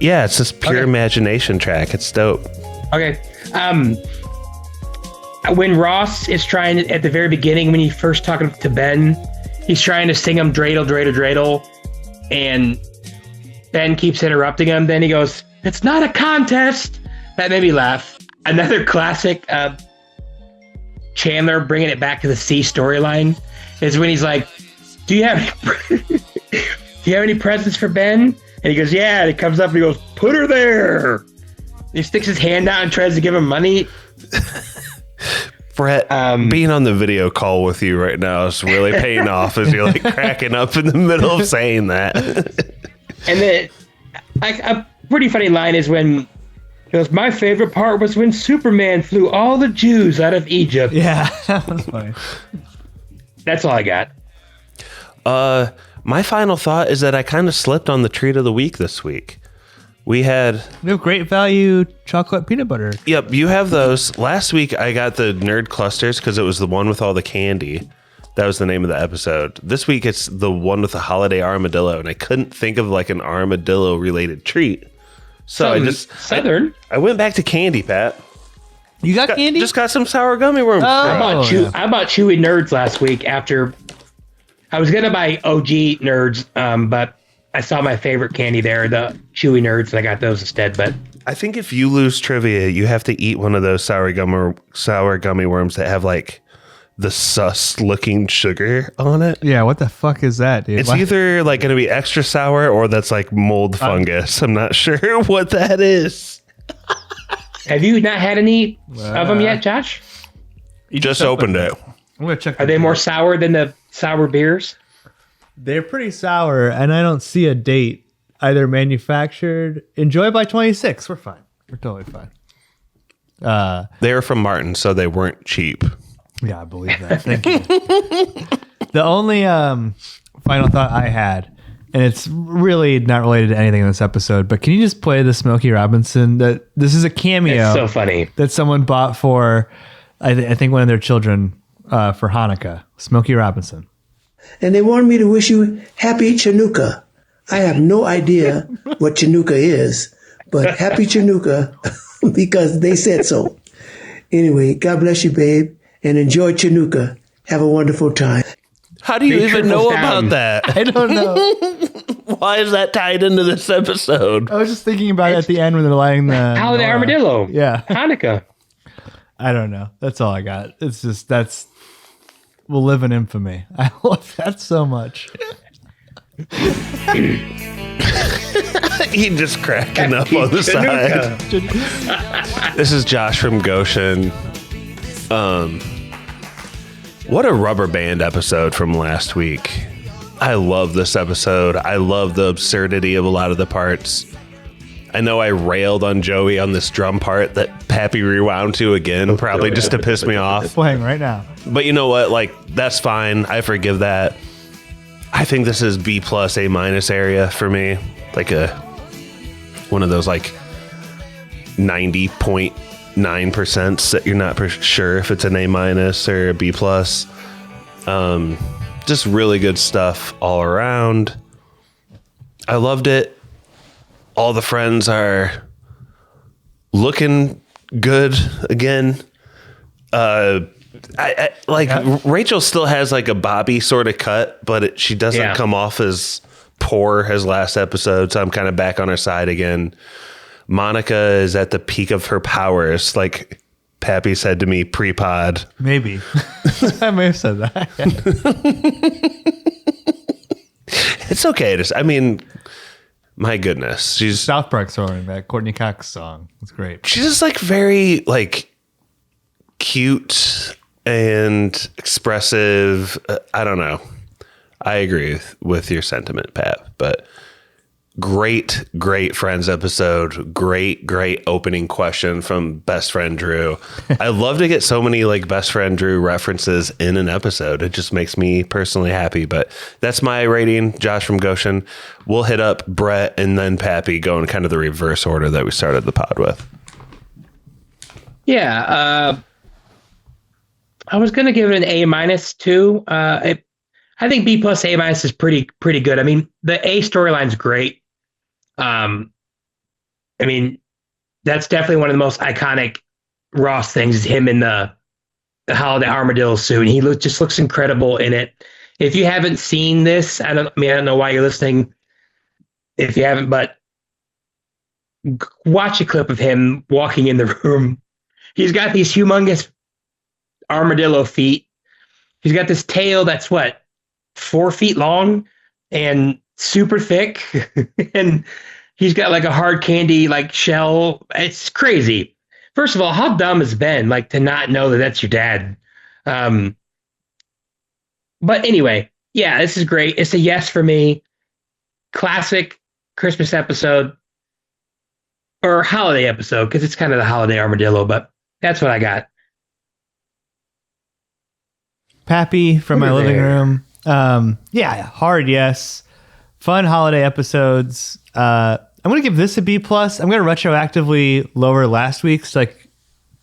Yeah, it's this pure imagination track. It's dope. Okay. When Ross is trying to, at the very beginning, when he's first talking to Ben, he's trying to sing him dreidel, dreidel, dreidel, and Ben keeps interrupting him. Then he goes, "It's not a contest." That made me laugh. Another classic Chandler bringing it back to the C storyline is when he's like, do you have any presents for Ben? And he goes, yeah. And he comes up and he goes, put her there. He sticks his hand out and tries to give him money. Brett, being on the video call with you right now is really paying off as you're like cracking up in the middle of saying that. And then a pretty funny line is when Because my favorite part was when Superman flew all the Jews out of Egypt. Yeah, that was funny. That's all I got. My final thought is that I kind of slipped on the treat of the week this week. We have great value chocolate peanut butter. Yep, you have those. Last week I got the Nerd Clusters because it was the one with all the candy. That was the name of the episode. This week it's the one with the holiday armadillo, and I couldn't think of like an armadillo related treat. So I went back to candy, Pat. You got candy? Just got some sour gummy worms. I bought Chewy Nerds last week after I was gonna buy OG Nerds, but I saw my favorite candy there, the Chewy Nerds, and I got those instead. But I think if you lose trivia, you have to eat one of those sour gummy worms that have like the sus looking sugar on it. Yeah, what the fuck is that, dude? It's either like going to be extra sour or that's like mold fungus. I'm not sure what that is. Have you not had any of them yet, Josh? You just opened it. I'm gonna check. Are they more sour than the sour beers? They're pretty sour, and I don't see a date either manufactured. Enjoy by 26. We're fine. We're totally fine. They were from Martin, so they weren't cheap. Yeah, I believe that. Thank you. The only final thought I had, and it's really not related to anything in this episode, but can you just play the Smokey Robinson? This is a cameo. It's so funny. That someone bought for, I think, one of their children for Hanukkah. Smokey Robinson. And they wanted me to wish you happy Chanukah. I have no idea what Chanukah is, but happy Chanukah because they said so. Anyway, God bless you, babe, and enjoy Chanukah. Have a wonderful time. How do you even know about that? I don't know. Why is that tied into this episode? I was just thinking about it at the end when they're lighting the Holiday Armadillo. Yeah. Hanukkah. I don't know. That's all I got. It's just will live in infamy. I love that so much. He just cracking up on the side. This is Josh from Goshen. What a rubber band episode from last week. I love this episode. I love the absurdity of a lot of the parts. I know I railed on Joey on this drum part that Pappy rewound to again, probably just to piss me off. It's playing right now. But you know what? Like, that's fine. I forgive that. I think this is B plus A minus area for me. Like one of those like 90.9% that you're not sure if it's an A minus or a B plus. Just really good stuff all around. I loved it. All the friends are looking good again. Rachel still has like a Bobby sort of cut, but she doesn't come off as poor as last episode. So I'm kind of back on her side again. Monica is at the peak of her powers, like Pappy said to me pre-pod. Maybe. I may have said that. It's okay. My goodness. She's South Park song, that Courtney Cox song. It's great. She's just like very like cute and expressive. I don't know. I agree with your sentiment, Pat, but great Friends episode. Great opening question from best friend Drew. I love to get so many like best friend Drew references in an episode. It just makes me personally happy, but that's my rating. Josh from Goshen. We'll hit up Brett and then Pappy, go in kind of the reverse order that we started the pod with. Yeah. I was going to give it an A minus too. I think B plus A minus is pretty good. I mean, the A storyline's great. I mean, that's definitely one of the most iconic Ross things is him in the holiday armadillo suit. He just looks incredible in it. If you haven't seen this, I don't know why you're listening. If you haven't, but watch a clip of him walking in the room. He's got these humongous armadillo feet. He's got this tail that's 4 feet long and super thick. And he's got like a hard candy like shell. It's crazy. First of all, how dumb is Ben like to not know that that's your dad? But anyway, yeah, this is great. It's a yes for me. Classic Christmas episode. or holiday episode, because it's kind of the holiday armadillo, but that's what I got. Pappy from my Look at living there. room. Yeah, hard yes. Fun holiday episodes. I'm gonna give this a B plus. I'm gonna retroactively lower last week's like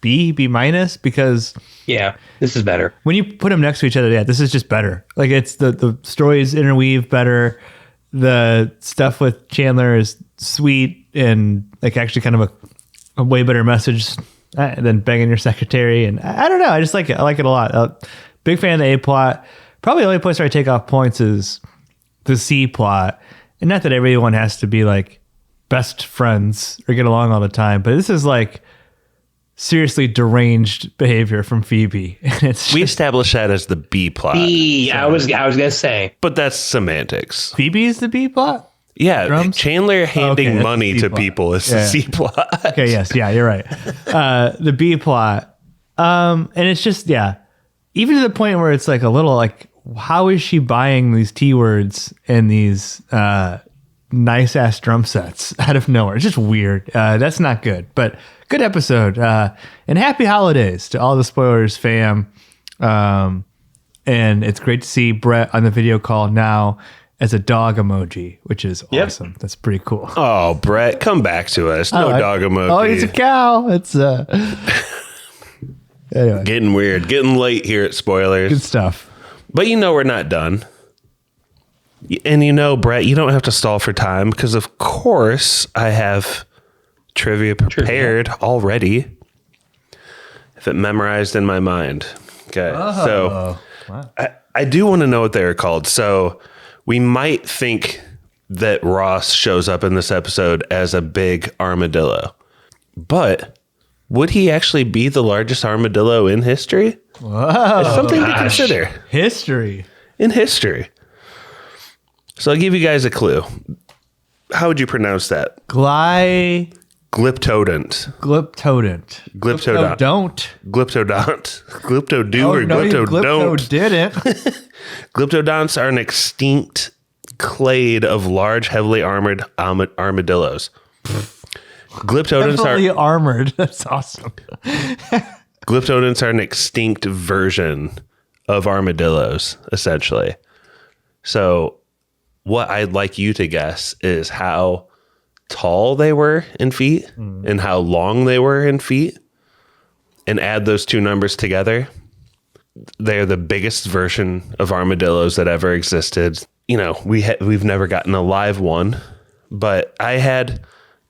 B minus because Yeah, this is better. when you put them next to each other, yeah, this is just better. Like it's the stories interweave better. The stuff with Chandler is sweet and like actually kind of a way better message than banging your secretary. And I don't know. I just like it. I like it a lot. Big fan of the A plot. Probably the only place where I take off points is the C plot. And not that everyone has to be like best friends or get along all the time, but this is like seriously deranged behavior from Phoebe. And it's We established that as the B plot. I was gonna say, But that's semantics. Phoebe is the B plot? Yeah, Drums? Chandler handing Okay, that's money the C to plot. people is Yeah. the C plot. Okay, yes, yeah, you're right. The B plot. And it's just, yeah. Even to the point where it's like a little like, how is she buying these T words and these nice ass drum sets out of nowhere? It's just weird. That's not good, but good episode. And happy holidays to all the Spoilers fam. And it's great to see Brett on the video call now as a dog emoji, which is awesome. That's pretty cool. Oh, Brett, come back to us. No dog emoji. Oh, he's a cow. It's anyway, Getting weird. Getting late here at Spoilers. good stuff. But we're not done. And Brett, you don't have to stall for time because, of course, I have trivia prepared already. If it memorized in my mind. Okay. So I do want to know what they're called. So we might think that Ross shows up in this episode as a big armadillo. But would he actually be the largest armadillo in history? Whoa. It's something to consider. History. In history. So I'll give you guys a clue. How would you pronounce that? Glyptodont. Glyptodont. Don't. Glyptodont. Glyptodon or glyptodont. didn't. Glyptodonts are an extinct clade of large, heavily armored armadillos. Glyptodonts Heavily are armored. That's awesome. Glyptodonts are an extinct version of armadillos, essentially. So what I'd like you to guess is how tall they were in feet and how long they were in feet, and add those two numbers together. They're the biggest version of armadillos that ever existed. We've never gotten a live one, but I had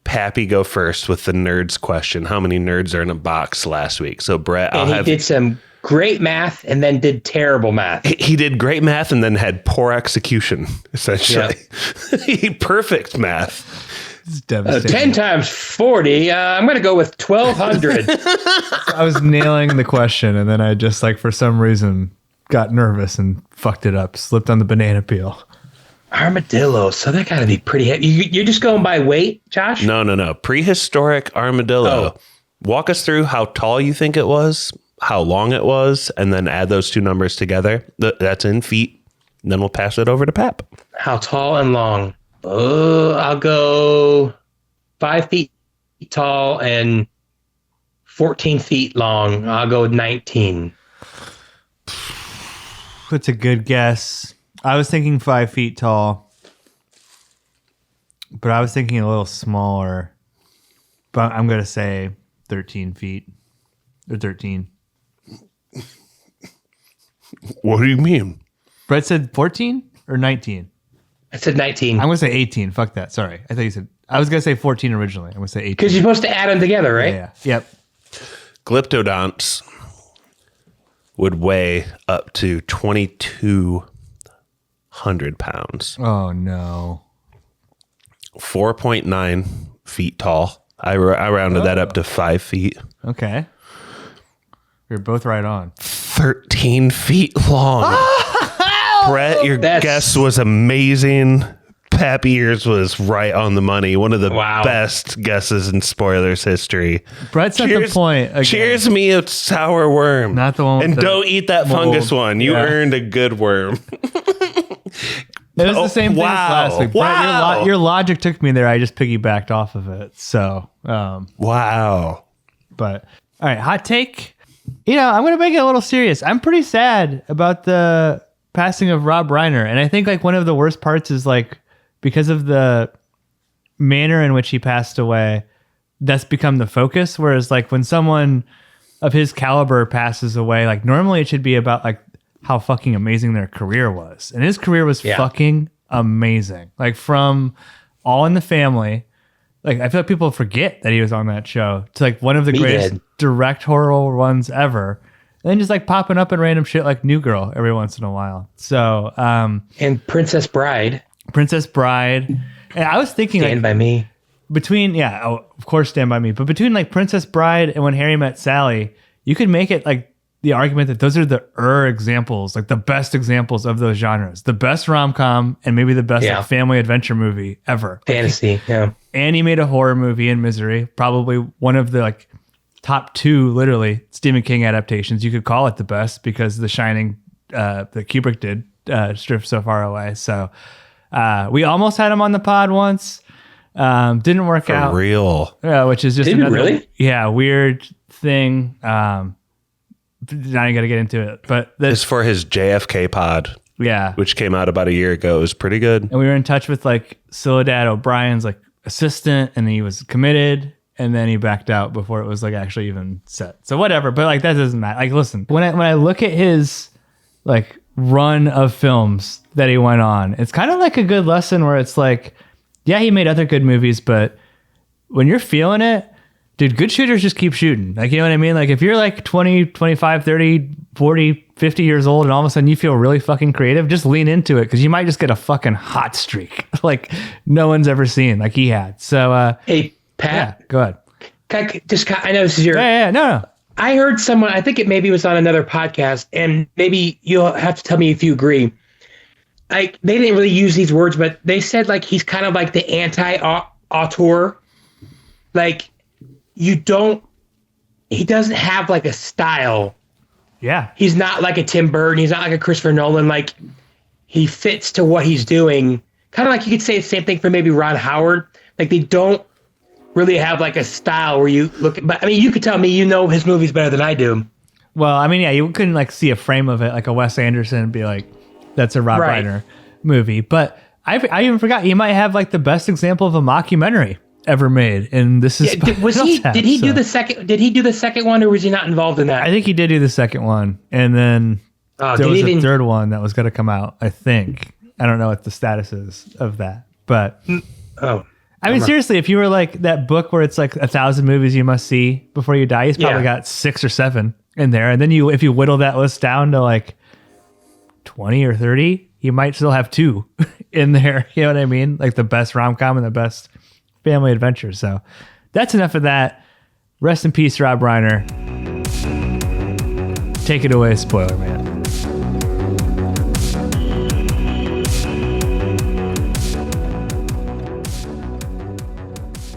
Pappy go first with the nerds question. How many nerds are in a box last week? So Brett, he did some great math and then did terrible math. He did great math and then had poor execution, essentially. Perfect math. It's devastating. 10 times 40. I'm going to go with 1,200. I was nailing the question, and then I just, for some reason, got nervous and fucked it up. Slipped on the banana peel. Armadillo. So they got to be pretty heavy. You're just going by weight, Josh? No. Prehistoric armadillo. Walk us through how tall you think it was, how long it was, and then add those two numbers together. That's in feet. And then we'll pass it over to Pap. How tall and long? Oh, I'll go 5 feet tall and 14 feet long. I'll go 19. That's a good guess. I was thinking 5 feet tall, but I was thinking a little smaller. But I'm going to say 13 feet or 13. What do you mean? Brett said 14 or 19? I said 19. I'm going to say 18. Fuck that. Sorry. I thought you said, I was going to say 14 originally. I'm going to say 18. Because you're supposed to add them together, right? Yeah. Yep. Glyptodonts would weigh up to 2,200 pounds. Oh, no. 4.9 feet tall. I rounded that up to 5 feet. Okay. We're both right on. 13 feet long. Brett, your guess was amazing. Pappy Ears was right on the money. One of the best guesses in Spoilers history. Brett's at the point. Again. Cheers me a sour worm. Not the one with And the don't eat that mold. fungus one. You Yeah. earned a good worm. It was the same thing as last week. Brett, Wow. your logic took me there. I just piggybacked off of it. So, Wow. but all right, hot take. I'm going to make it a little serious. I'm pretty sad about the passing of Rob Reiner. And I think like one of the worst parts is like, because of the manner in which he passed away, that's become the focus. Whereas like when someone of his caliber passes away, like normally it should be about like how fucking amazing their career was. And his career was fucking amazing. Like from All in the Family, like I feel like people forget that he was on that show, to like one of the greatest direct horror ones ever. And then just like popping up in random shit like New Girl every once in a while. So and Princess Bride. And I was thinking Stand by Me. Between of course Stand by Me, but between like Princess Bride and When Harry Met Sally, you could make it like the argument that those are the examples, like the best examples of those genres, the best rom-com and maybe the best like, family adventure movie ever. Fantasy, yeah. And he made a horror movie in Misery, probably one of the like top 2 literally Stephen King adaptations. You could call it the best because The Shining that Kubrick did stripped so far away. So we almost had him on the pod once. Didn't work out. For real. Which is just Didn't another really? weird thing. Now you got to get into it, but It's for his JFK pod, yeah, which came out about a year ago. It was pretty good. and we were in touch with like Soledad O'Brien's like assistant, and he was committed, and then he backed out before it was like actually even set. So whatever, but like that doesn't matter. Like listen, when I look at his like run of films that he went on, it's kind of like a good lesson where it's like, yeah, he made other good movies, but when you're feeling it, dude, good shooters just keep shooting. Like, you know what I mean? Like, if you're like 20, 25, 30, 40, 50 years old and all of a sudden you feel really fucking creative, just lean into it because you might just get a fucking hot streak like no one's ever seen, like he had. So, hey, Pat. Yeah, go ahead. I know this is your. No. I heard someone, I think it maybe was on another podcast, and maybe you'll have to tell me if you agree. Like, they didn't really use these words, but they said like he's kind of like the anti-auteur. Like, he doesn't have like a style. Yeah. He's not like a Tim Burton. He's not like a Christopher Nolan. Like, he fits to what he's doing. Kind of like you could say the same thing for maybe Ron Howard. Like, they don't really have like a style where you look at, but I mean, you could tell me, his movies better than I do. Well, I mean, yeah, you couldn't like see a frame of it like a Wes Anderson and be like, that's a Rob Reiner movie. But I even forgot, he might have like the best example of a mockumentary ever made, and this is Did he do the second one, or was he not involved in that? I think he did do the second one, and then there was a third one that was going to come out, I think. I don't know what the status is of that, but I mean, seriously, if you were like that book where it's like 1,000 movies you must see before you die, he's probably got 6 or 7 in there, and then if you whittle that list down to like 20 or 30, you might still have 2 in there. You know what I mean? Like the best rom-com and the best family adventure. So that's enough of that. Rest in peace, Rob Reiner. Take it away, spoiler man.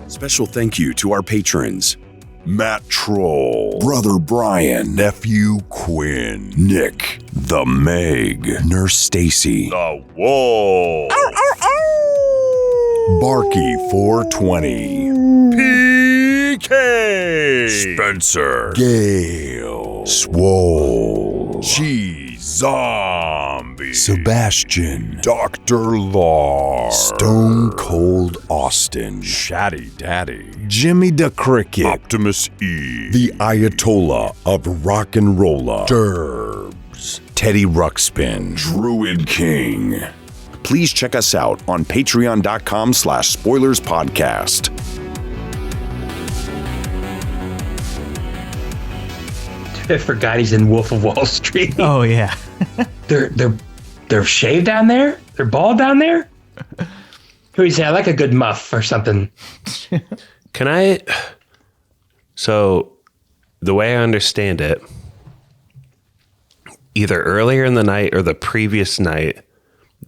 Special thank you to our patrons: Matt Troll, Brother Brian, Nephew Quinn, Nick, The Meg, Nurse Stacy, The Wall, Barky 420, PK, Spencer, Gail, Swole, Cheese Zombie, Sebastian, Dr. Law, Stone Cold Austin, Shatty Daddy, Jimmy the Cricket, Optimus E, the Ayatollah of Rock and Rolla, Derbs, Teddy Ruxpin, Druid King. Please check us out on patreon.com/spoilerspodcast. I forgot he's in Wolf of Wall Street. Oh yeah. They're shaved down there? They're bald down there? Who say I like a good muff or something. So the way I understand it, either earlier in the night or the previous night,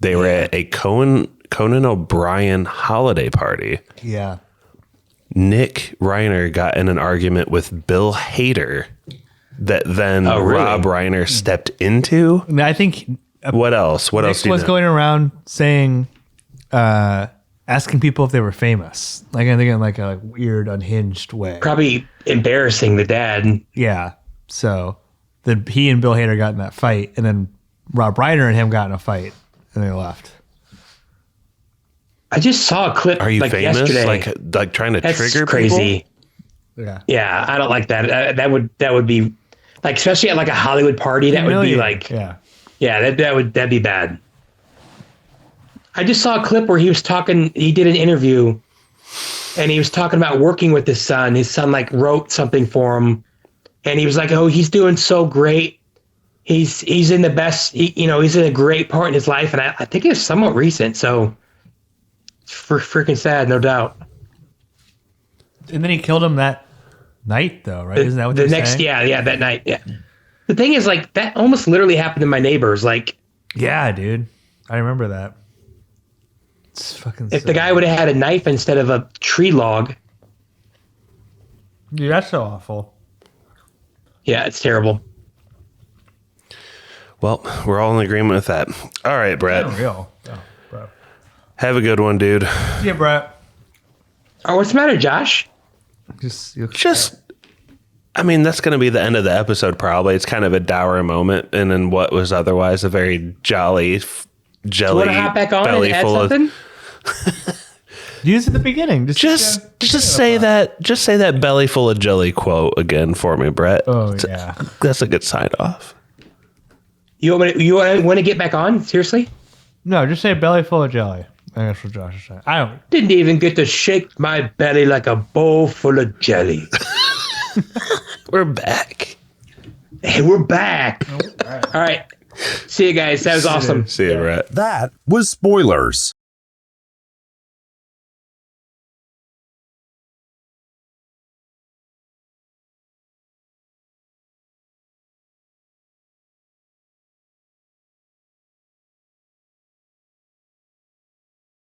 they were at a Conan O'Brien holiday party. Yeah. Nick Reiner got in an argument with Bill Hader that then really? Rob Reiner stepped into. I think What else? What else? Nick Do you was know? going around saying, asking people if they were famous, like I think in like a weird, unhinged way. Probably embarrassing the dad. Yeah. So then he and Bill Hader got in that fight, and then Rob Reiner and him got in a fight, and they left. I just saw a clip. Are you like famous? yesterday. Like trying to That's trigger crazy. people? Yeah. I don't like that. That would be like, especially at like a Hollywood party. That would be like, that'd be bad. I just saw a clip where he was talking. He did an interview, and he was talking about working with his son. His son like wrote something for him, and he was like, "Oh, he's doing so great. He's in the best. He's in a great part in his life." And I think it's somewhat recent, so it's freaking sad, no doubt. And then he killed him that night, though, right? Isn't that what the they're next? saying? Yeah, that night. Yeah. The thing is, like, that almost literally happened to my neighbors. Like, yeah, dude, I remember that. It's fucking. If the guy would have had a knife instead of a tree log. Dude, that's so awful. Yeah, it's terrible. Well, we're all in agreement with that. All right, Brett. Real. Oh, bro. Have a good one, dude. Yeah, Brett. Oh, what's the matter, Josh? Just, I mean, that's going to be the end of the episode, probably. It's kind of a dour moment, and then what was otherwise a very jolly, jelly, Do you want to hop back on belly and add full something? Use at the beginning. Just say that. Just say that belly full of jelly quote again for me, Brett. Oh yeah, that's a good sign off. You want to get back on? Seriously? No, just say belly full of jelly. I guess what Josh is saying. I don't. Didn't even get to shake my belly like a bowl full of jelly. We're back. Hey, we're back. All right. See you guys. That was awesome. See you, Brett. That was Spoilers.